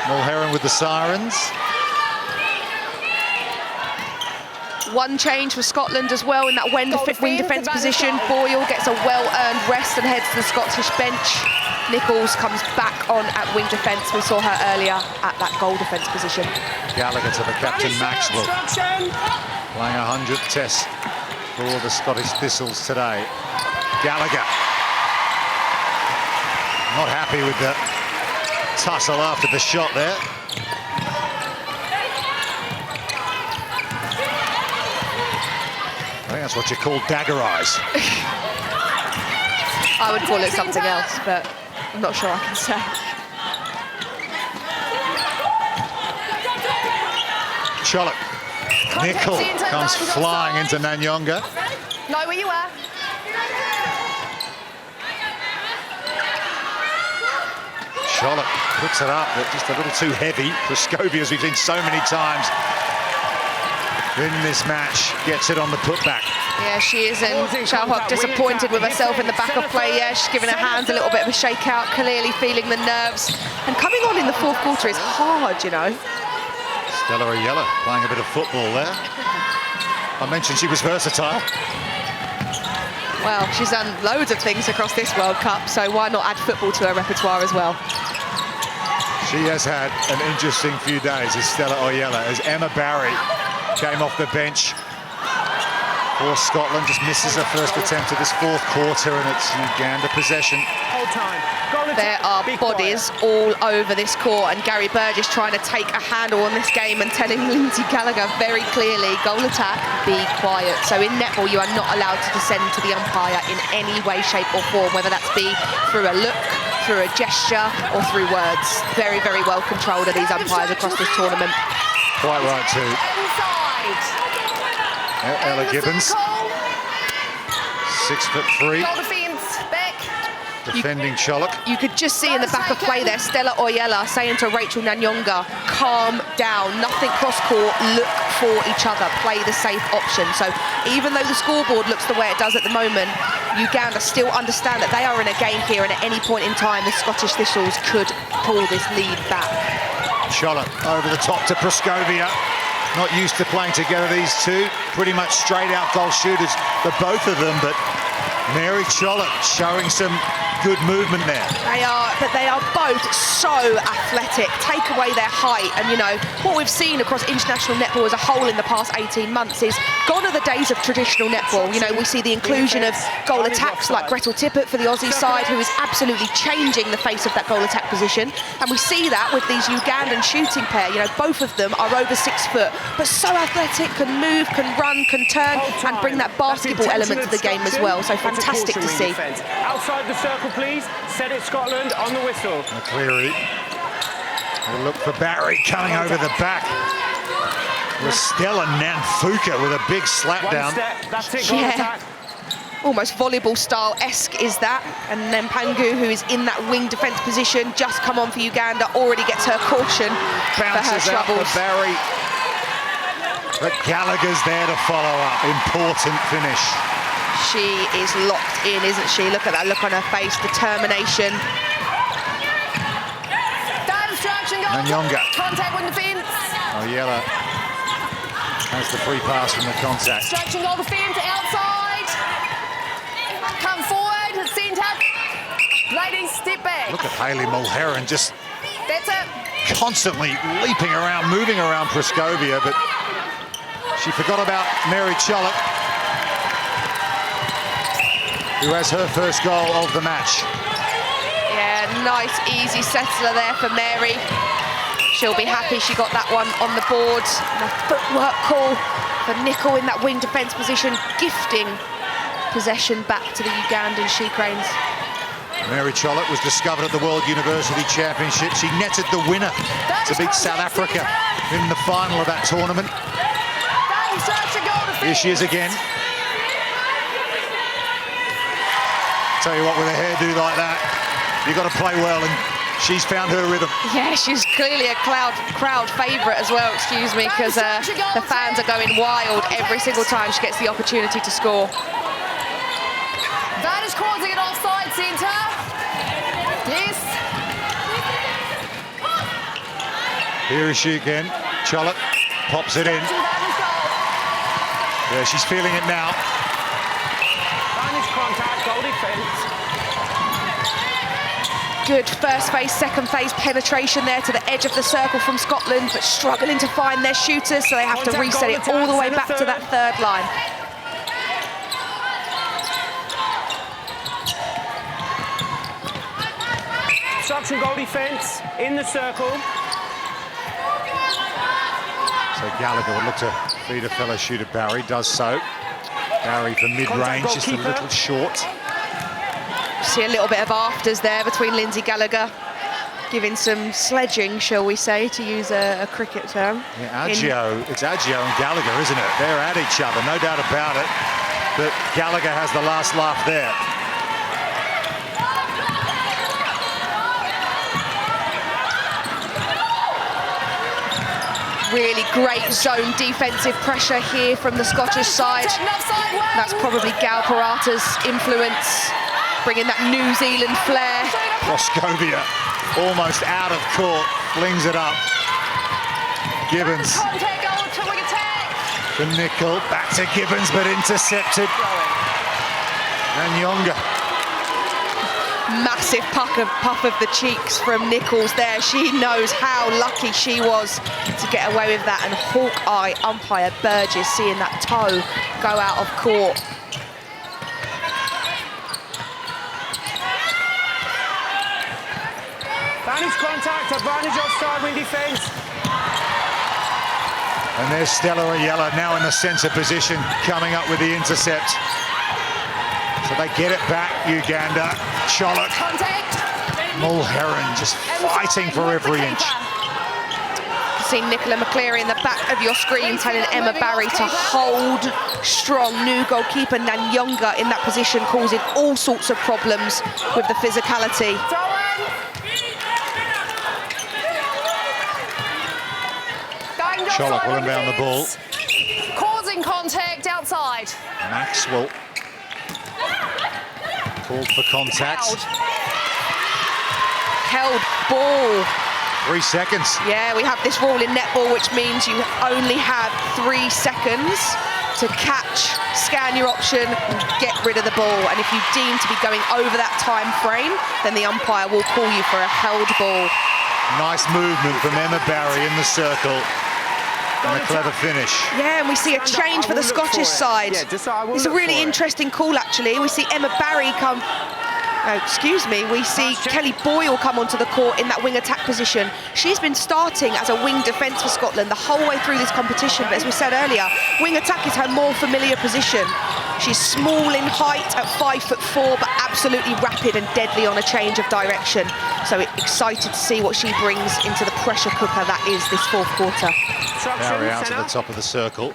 Mulheron with the Sirens. One change for Scotland as well in that wing defence position. Boyle gets a well-earned rest and heads to the Scottish bench. Nichols comes back on at wing defence. We saw her earlier at that goal defence position. Gallagher to the captain Maxwell. Playing 100th test for the Scottish Thistles today. Gallagher. Not happy with the tussle after the shot there. I think that's what you call dagger eyes. I would call it something else, but I'm not sure I can say. Chollock. Nicol comes flying into Nanyonga. Know where you are. Chollock puts it up, but just a little too heavy. Praskovia, as we've seen so many times in this match, gets it on the putback. Yeah, she is, and Chalhock disappointed with herself in the back of play. Yeah, she's giving her hands a little bit of a shake-out, clearly feeling the nerves. And coming on in the fourth quarter is hard, you know. Stella Oyella playing a bit of football there. I mentioned she was versatile. Well, she's done loads of things across this World Cup, so why not add football to her repertoire as well? She has had an interesting few days, as Stella Oyella, as Emma Barry came off the bench for Scotland, just misses her first attempt at this fourth quarter, and it's Uganda possession. Hold time. There are bodies all over this court, and Gary Burgess trying to take a handle on this game and telling Lindsay Gallagher very clearly, goal attack, be quiet. So in netball, you are not allowed to descend to the umpire in any way, shape or form, whether that's be through a look, through a gesture or through words. Very, very well controlled are these umpires across this tournament. Quite right too. Inside. Ella Gibbons, 6'3", Goal defence, back. defending Chollock. You could just see in the back of play there, Stella Oyella saying to Rachel Nanyonga, calm down, nothing cross-court, look for each other, play the safe option. So even though the scoreboard looks the way it does at the moment, Uganda still understand that they are in a game here, and at any point in time, the Scottish Thistles could pull this lead back. Chollock over the top to Praskovia. Not used to playing together, these two. Pretty much straight out goal shooters, the both of them, but Mary Chollet showing some good movement there. They are, but they are both so athletic. Take away their height, and you know what we've seen across international netball as a whole in the past 18 months is gone are the days of traditional netball. You know, we see the inclusion of goal attacks like Gretel Tippett for the Aussie side, who is absolutely changing the face of that goal attack position, and we see that with these Ugandan shooting pair. You know, both of them are over 6 foot, but so athletic, can move, can run, can turn, and bring that basketball element to the game as well. So fantastic to see. Outside the circle, please. Set it, Scotland, on the whistle. McCleary. A look for Barry coming over the back. Stella Nanfuka with a big slap down. That's it, goal attack. Almost volleyball-style-esque is that. And then Pangu, who is in that wing defence position, just come on for Uganda, already gets her caution for her Bounces out troubles. for Barry. But Gallagher's there to follow up. Important finish. She is locked in, isn't she? Look at that look on her face, determination. Nanyonga. Contact with the fence. Oyella has the free pass from the contact. Stretching goal defence outside. Come forward, centre. Ladies, step back. Look at Hayley Mulheron just That's it. constantly leaping around, moving around Praskovia, but she forgot about Mary Chollet, who has her first goal of the match. Yeah, nice, easy settler there for Mary. She'll be happy she got that one on the board. And a footwork call for Nicol in that wing defence position, gifting possession back to the Ugandan She-Cranes. Mary Chollet was discovered at the World University Championship. She netted the winner to beat South Africa in the final of that tournament. Here she is again. Tell you what, with a hairdo like that, you've got to play well, and she's found her rhythm. Yeah, she's clearly a crowd favourite as well, excuse me, because the fans are going wild every single time she gets the opportunity to score. That is causing it offside centre. Yes. Here is she again. Chollet pops it in. Yeah, she's feeling it now. Vantage contact, goal defence. Good first phase, second phase penetration there to the edge of the circle from Scotland, but struggling to find their shooters, so they have to reset it all the way back to that third line. Obstruction goal defence in the circle. So Gallagher would look to feed a fellow shooter. Barry does so. Barry for mid-range, just a little short. See a little bit of afters there between Lindsay Gallagher, giving some sledging, shall we say, to use a cricket term. Yeah, it's Aggio and Gallagher, isn't it? They're at each other, no doubt about it. But Gallagher has the last laugh there. Really great zone defensive pressure here from the Scottish side. That's probably Gal Parata's influence, bringing that New Zealand flair. Praskovia almost out of court, flings it up. Gibbons for Nicol, back to Gibbons, but intercepted. And Nyonga. Massive puff of the cheeks from Nichols there. She knows how lucky she was to get away with that, and Hawkeye umpire Burgess seeing that toe go out of court. Vantage contact, advantage offside wing defence. And there's Stella Oyella now in the centre position, coming up with the intercept. So they get it back, Uganda. Chollet, Mulheron just fighting for every inch. See Nicola McCleary in the back of your screen telling Emma Barry to hold strong. New goalkeeper Nanyonga in that position, causing all sorts of problems with the physicality. Chollet will inbound the ball. Causing contact outside. Maxwell called for contact. Held ball. 3 seconds. Yeah, we have this rule in netball, which means you only have 3 seconds to catch, scan your option, and get rid of the ball. And if you deem to be going over that time frame, then the umpire will call you for a held ball. Nice movement from Emma Barry in the circle. And a clever finish. Yeah, and we see a change for the Scottish side. Yeah, It's a really interesting call, actually. We see Emma Barry come... we see Kelly Boyle come onto the court in that wing attack position. She's been starting as a wing defence for Scotland the whole way through this competition, but as we said earlier, wing attack is her more familiar position. She's small in height at 5'4", but absolutely rapid and deadly on a change of direction. So excited to see what she brings into the pressure cooker that is this fourth quarter. Barry out to the top of the circle.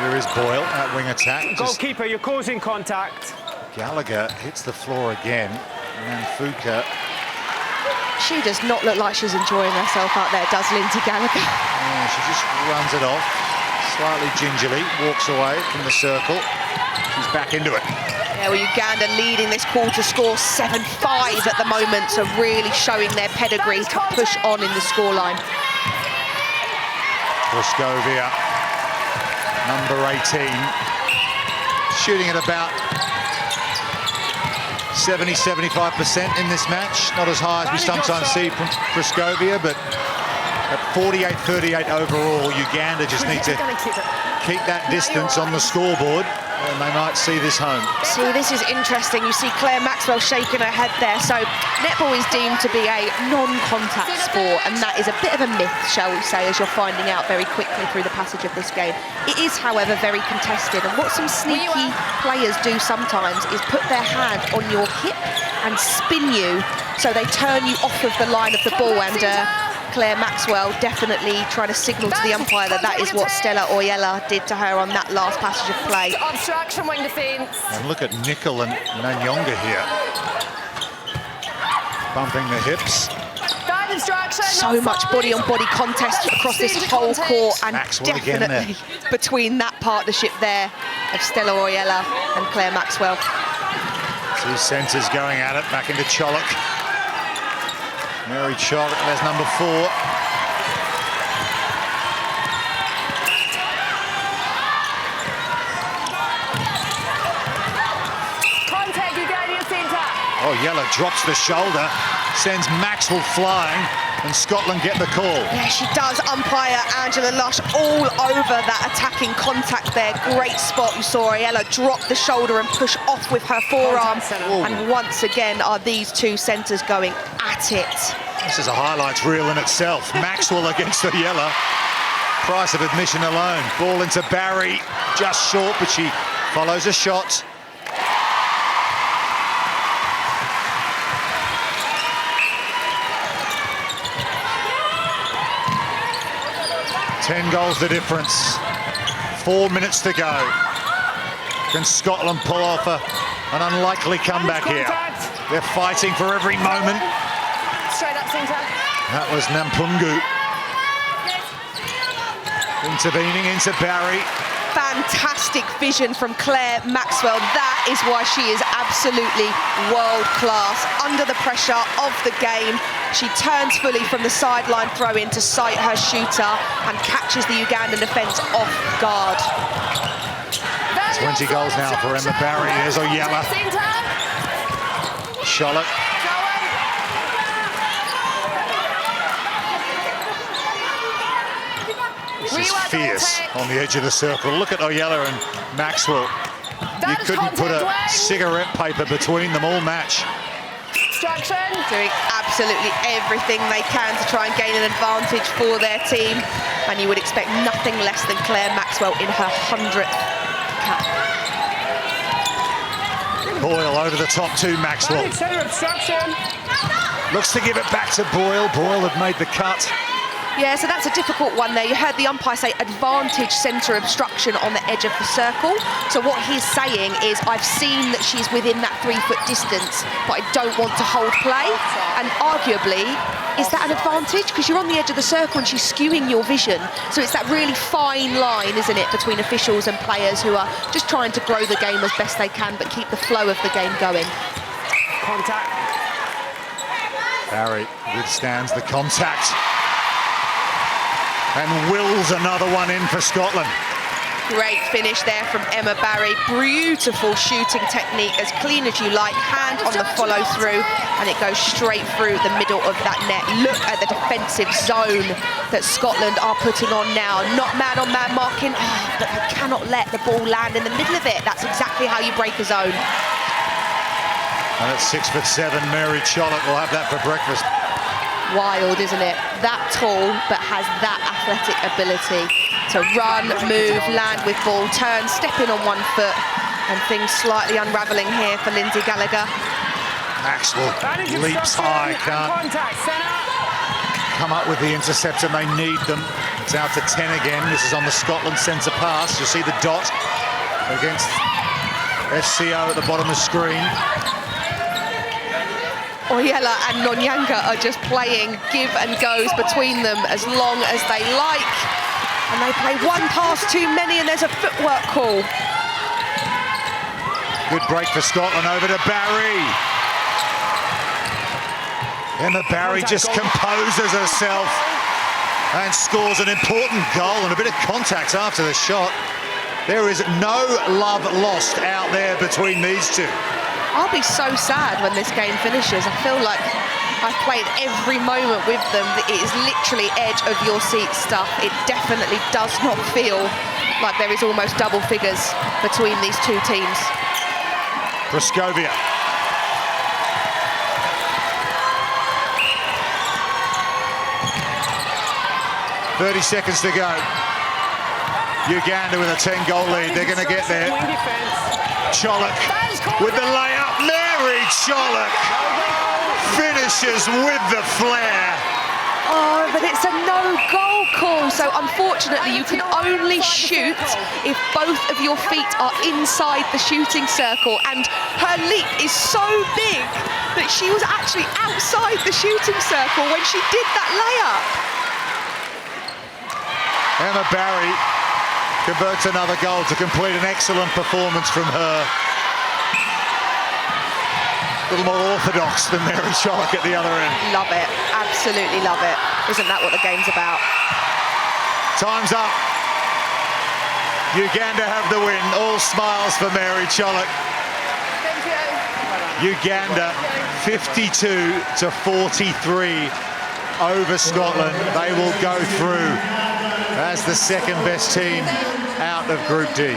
Here is Boyle at wing attack. Goalkeeper, you're causing contact. Gallagher hits the floor again. And then Fuka. She does not look like she's enjoying herself out there, does Lindsay Gallagher? Yeah, she just runs it off, slightly gingerly, walks away from the circle. She's back into it. Yeah, well, Uganda leading this quarter score 7-5 at the moment, so really showing their pedigree to push on in the scoreline. Pruskovia, number 18, shooting at about 70-75% in this match. Not as high as we sometimes see from Pruskovia, but at 48-38 overall, Uganda just need to keep that distance on the scoreboard, and they might see this home. See, this is interesting. You see Claire Maxwell shaking her head there. So netball is deemed to be a non-contact sport, and that is a bit of a myth, shall we say, as you're finding out very quickly through the passage of this game. It is, however, very contested, and what some sneaky players do sometimes is put their hand on your hip and spin you, so they turn you off of the line of the ball, and Claire Maxwell definitely trying to signal to the umpire that that is what Stella Oyella did to her on that last passage of play. Obstruction, wing defence. And look at Nicol and Nanyonga here. Bumping the hips. So much body-on-body contest across this whole court, and Maxwell definitely between that partnership there of Stella Oyella and Claire Maxwell. Two centres going at it, back into Chollock. Mary Chollock, there's number 4. Contact, Uganda centre. Oh, Yella drops the shoulder, sends Maxwell flying, and Scotland get the call. Yeah, she does. Umpire Angela Lush all over that attacking contact there. Great spot. You saw Oyella drop the shoulder and push off with her forearm. And once again are these two centres going at it. This is a highlights reel in itself. Maxwell against Oyella. Price of admission alone. Ball into Barry, just short, but she follows a shot. Ten goals the difference. 4 minutes to go. Can Scotland pull off an unlikely comeback here? They're fighting for every moment. Straight up centre. That was Nampungu. Intervening into Barry. Fantastic vision from Claire Maxwell. That is why she is absolutely world class. Under the pressure of the game, she turns fully from the sideline throw-in to sight her shooter and catches the Ugandan defence off guard. 20 goals now for Emma Barry. Here's Oyella. Chollock. This is fierce on the edge of the circle. Look at Oyella and Maxwell. You couldn't put a cigarette paper between them all match. Doing absolutely everything they can to try and gain an advantage for their team. And you would expect nothing less than Claire Maxwell in her 100th cap. Boyle over the top to Maxwell. Looks to give it back to Boyle. Boyle had made the cut. Yeah, so that's a difficult one there. You heard the umpire say advantage centre obstruction on the edge of the circle. So what he's saying is, I've seen that she's within that 3-foot distance, but I don't want to hold play. And arguably, is that an advantage? Because you're on the edge of the circle and she's skewing your vision. So it's that really fine line, isn't it, between officials and players who are just trying to grow the game as best they can, but keep the flow of the game going. Contact. Barry withstands the contact. and wills another one in for Scotland. Great finish there from Emma Barry. Beautiful shooting technique, as clean as you like. Hand on the follow through, and it goes straight through the middle of that net. Look at the defensive zone that Scotland are putting on now. Not man-on-man marking, but they cannot let the ball land in the middle of it. That's exactly how you break a zone. And at 6'7", Mary Chollock will have that for breakfast. Wild, isn't it? That tall, but has that athletic ability to run, move, land with ball, turn, step in on one foot, and things slightly unravelling here for Lindsay Gallagher. Maxwell leaps high, can't come up with the intercepts, and they need them. It's out to 10 again. This is on the Scotland centre pass. You'll see the dot against FCO at the bottom of the screen. Oyella and Nonyanga are just playing give and goes between them as long as they like. And they play one pass too many, and there's a footwork call. Good break for Scotland, over to Barry. Emma Barry just composes herself and scores an important goal, and a bit of contact after the shot. There is no love lost out there between these two. I'll be so sad when this game finishes. I feel like I've played every moment with them. It is literally edge of your seat stuff. It definitely does not feel like there is almost double figures between these two teams. Praskovia. "30 seconds to go. Uganda with a 10-goal lead. They're going to get there. Chollock with the layup. Mary Chollock finishes with the flair. Oh, but it's a no-goal call. So unfortunately, you can only shoot if both of your feet are inside the shooting circle. And her leap is so big that she was actually outside the shooting circle when she did that layup. Emma Barry converts another goal to complete an excellent performance from her. A little more orthodox than Mary Chollock at the other end. Love it, absolutely love it. Isn't that what the game's about? Time's up. Uganda have the win. All smiles for Mary Chollock. Thank you. Uganda 52-43 over Scotland. They will go through as the second best team out of Group D.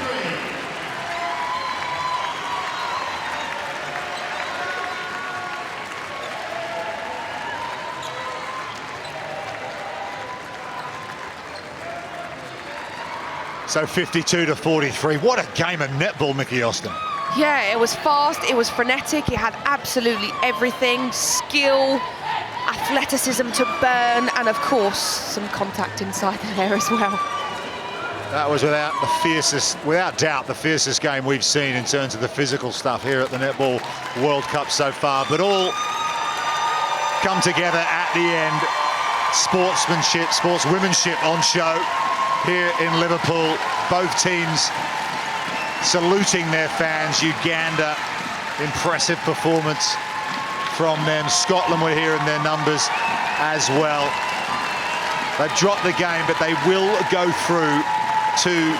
So 52-43. What a game of netball, Mickey Austin. Yeah, it was fast, it was frenetic, it had absolutely everything. Skill, athleticism to burn, and of course, some contact inside there as well. That was without doubt, the fiercest game we've seen in terms of the physical stuff here at the Netball World Cup so far. But all come together at the end. Sportsmanship, sportswomanship on show here in Liverpool. Both teams saluting their fans. Uganda, impressive performance from them. Scotland were here in their numbers as well. They've dropped the game, but they will go through to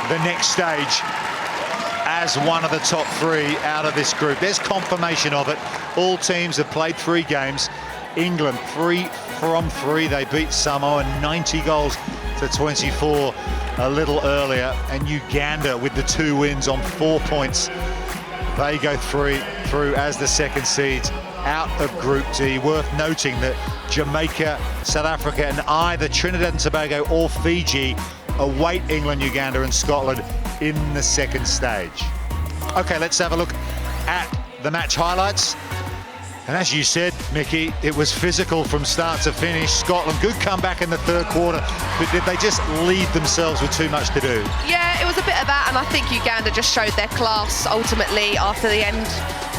the next stage as one of the top three out of this group. There's confirmation of it. All teams have played 3 games. England 3 from 3. They beat Samoa 90 goals to 24 a little earlier, and Uganda with the 2 wins on 4 points. They go through as the second seeds out of Group D. Worth noting that Jamaica, South Africa, and either Trinidad and Tobago or Fiji await England, Uganda, and Scotland in the second stage. Okay, let's have a look at the match highlights. And as you said, Mickey, it was physical from start to finish. Scotland, good comeback in the third quarter, but did they just leave themselves with too much to do? Yeah, it was a bit of that, and I think Uganda just showed their class ultimately after the end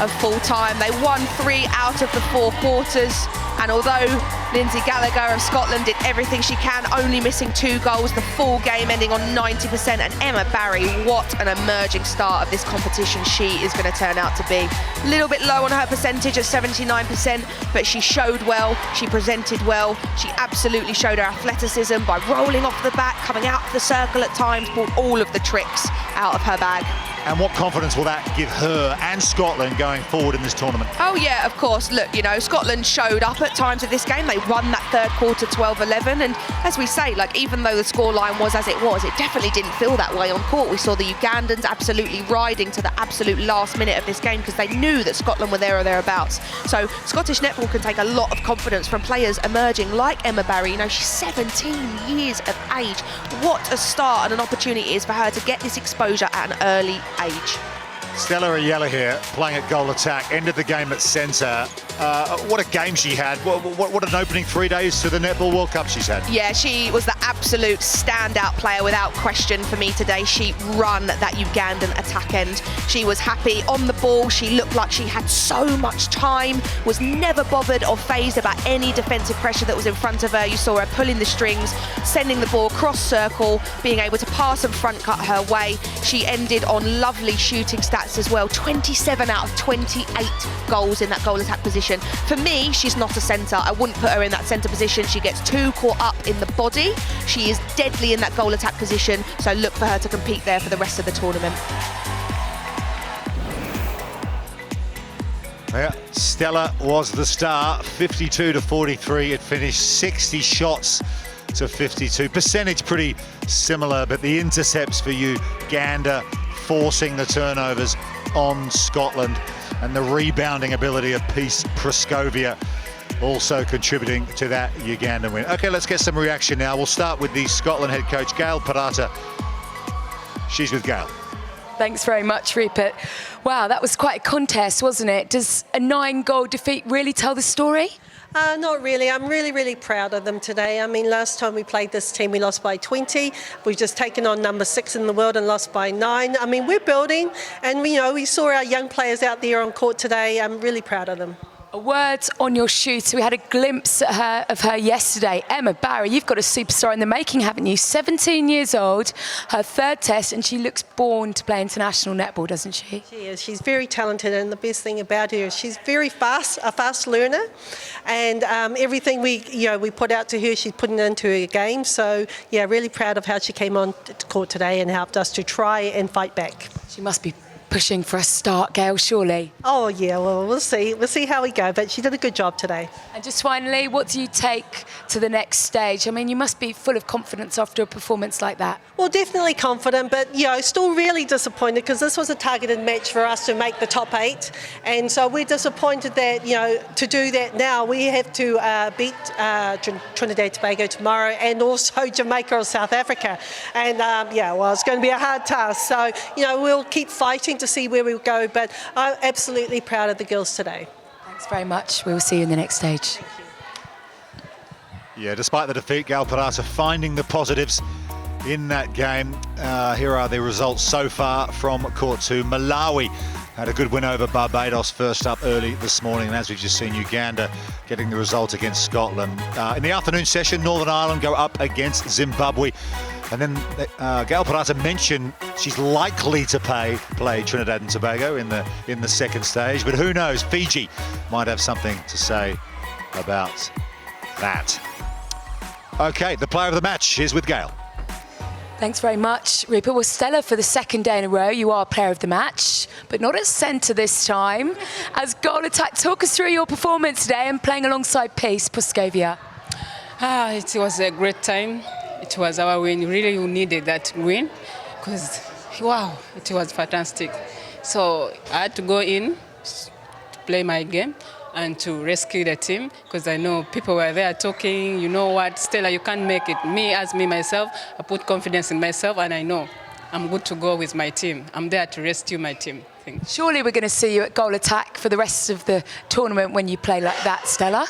of full time. They won 3 out of the 4 quarters. And although Lindsay Gallagher of Scotland did everything she can, only missing 2 goals, the full game ending on 90%, and Emma Barry, what an emerging start of this competition she is going to turn out to be. A little bit low on her percentage at 79%, but she showed well, she presented well, she absolutely showed her athleticism by rolling off the back, coming out of the circle at times, brought all of the tricks out of her bag. And what confidence will that give her and Scotland going forward in this tournament? Oh yeah, of course. Look, you know, Scotland showed up at times of this game. They won that third quarter 12-11, and as we say, like, even though the scoreline was as it was, it definitely didn't feel that way on court. We saw the Ugandans absolutely riding to the absolute last minute of this game because they knew that Scotland were there or thereabouts. So Scottish netball can take a lot of confidence from players emerging like Emma Barry. You know, she's 17 years of age. What a start and an opportunity it is for her to get this exposure at an early age. Stella Ayala here, playing at goal attack, ended the game at centre. What a game she had. What an opening 3 days to the Netball World Cup she's had. Yeah, she was the absolute standout player without question for me today. She run that Ugandan attack end. She was happy on the ball. She looked like she had so much time, was never bothered or fazed about any defensive pressure that was in front of her. You saw her pulling the strings, sending the ball cross circle, being able to pass and front cut her way. She ended on lovely shooting stats as well. 27 out of 28 goals in that goal attack position. For me, she's not a centre. I wouldn't put her in that centre position. She gets too caught up in the body. She is deadly in that goal attack position, so look for her to compete there for the rest of the tournament. Yeah, Stella was the star. 52-43. It finished 60 shots to 52. Percentage pretty similar, but the intercepts for Uganda forcing the turnovers on Scotland, and the rebounding ability of Peace Praskovia also contributing to that Ugandan win. Okay, let's get some reaction now. We'll start with the Scotland head coach, Gail Parata. She's with Gail. Thanks very much, Rupert. Wow, that was quite a contest, wasn't it? Does a 9-goal defeat really tell the story? Not really. I'm really proud of them today. I mean, last time we played this team, we lost by 20. We've just taken on number 6 in the world and lost by 9. I mean, we're building, and we saw our young players out there on court today. I'm really proud of them. A word on your shooter. We had a glimpse of her yesterday. Emma Barry, you've got a superstar in the making, haven't you? 17 years old, her third test, and she looks born to play international netball, doesn't she? She is. She's very talented, and the best thing about her is she's very fast, a fast learner, and everything we put out to her, she's putting into her game. So, yeah, really proud of how she came on to court today and helped us to try and fight back. She must be pushing for a start, Gail, surely. Oh, yeah, well, we'll see. We'll see how we go, but she did a good job today. And just finally, what do you take to the next stage? I mean, you must be full of confidence after a performance like that. Well, definitely confident, but, still really disappointed because this was a targeted match for us to make the top 8. And so we're disappointed that, to do that now, we have to beat Trinidad and Tobago tomorrow and also Jamaica or South Africa. And, it's going to be a hard task. So, we'll keep fighting to see where we go, but I'm absolutely proud of the girls today. Thanks very much. We will see you in the next stage. Thank you. Yeah, despite the defeat, Gail Parata finding the positives in that game. Here are the results so far from court 2. Malawi had a good win over Barbados first up early this morning, and as we've just seen, Uganda getting the result against Scotland. In the afternoon session, Northern Ireland go up against Zimbabwe. And then Gail Parata mentioned she's likely to play Trinidad and Tobago in the second stage, but who knows? Fiji might have something to say about that. Okay, the player of the match is with Gail. Thanks very much, Rupert. Well, Stella, for the second day in a row, you are player of the match, but not at centre this time. As goal attack, talk us through your performance today and playing alongside Peace Praskovia. It was a great time. It was our win. Really, we needed that win because, wow, it was fantastic. So I had to go in to play my game and to rescue the team because I know people were there talking, you know what, Stella, you can't make it. Myself, I put confidence in myself and I know I'm good to go with my team. I'm there to rescue my team. Surely we're going to see you at goal attack for the rest of the tournament when you play like that, Stella?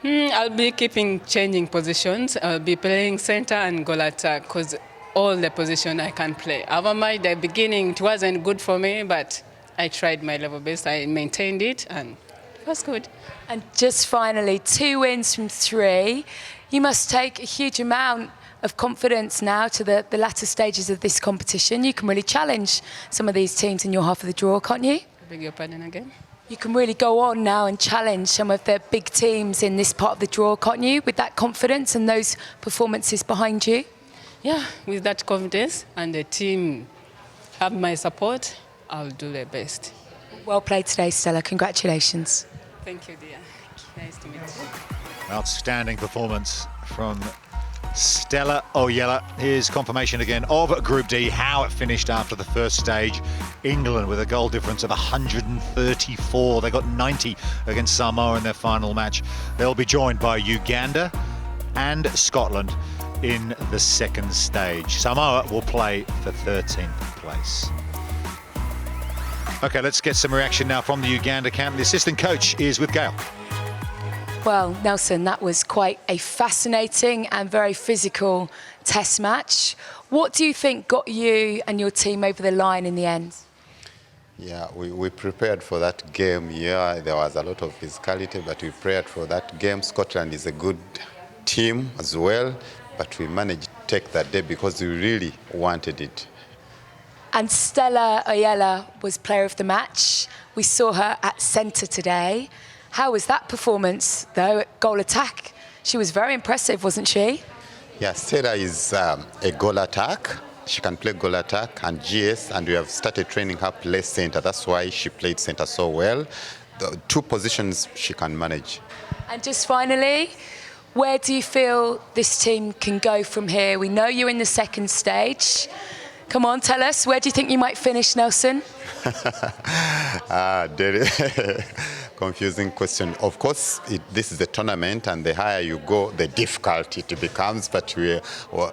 I'll be changing positions. I'll be playing center and goal attack because all the positions I can play. However, the beginning, it wasn't good for me, but I tried my level best. I maintained it and It was good. And just finally, 2 wins from 3. You must take a huge amount of confidence now to the latter stages of this competition. You can really challenge some of these teams in your half of the draw, can't you? I beg your pardon again? You can really go on now and challenge some of the big teams in this part of the draw, can't you, with that confidence and those performances behind you? Yeah, with that confidence and the team have my support, I'll do the best. Well played today, Stella. Congratulations. Thank you, dear. Nice to meet you. Outstanding performance from Stella Oyella. Here's confirmation again of Group D, how it finished after the first stage. England with a goal difference of 134. They got 90 against Samoa in their final match. They'll be joined by Uganda and Scotland in the second stage. Samoa will play for 13th place. Okay, let's get some reaction now from the Uganda camp. The assistant coach is with Gail. Well, Nelson, that was quite a fascinating and very physical test match. What do you think got you and your team over the line in the end? Yeah, we prepared for that game. Yeah, there was a lot of physicality, but we prepared for that game. Scotland is a good team as well, but we managed to take that day because we really wanted it. And Stella Oyella was player of the match. We saw her at centre today. How was that performance, though, at goal attack? She was very impressive, wasn't she? Yeah, Stella is a goal attack. She can play goal attack and GS, and we have started training her play centre. That's why she played centre so well. The 2 positions she can manage. And just finally, where do you feel this team can go from here? We know you're in the second stage. Come on, tell us, where do you think you might finish, Nelson? Confusing question. Of course, this is a tournament, and the higher you go, the difficult it becomes. But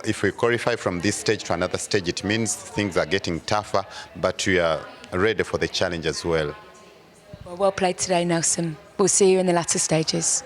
if we qualify from this stage to another stage, it means things are getting tougher, but we are ready for the challenge as well. Well played today, Nelson. We'll see you in the latter stages.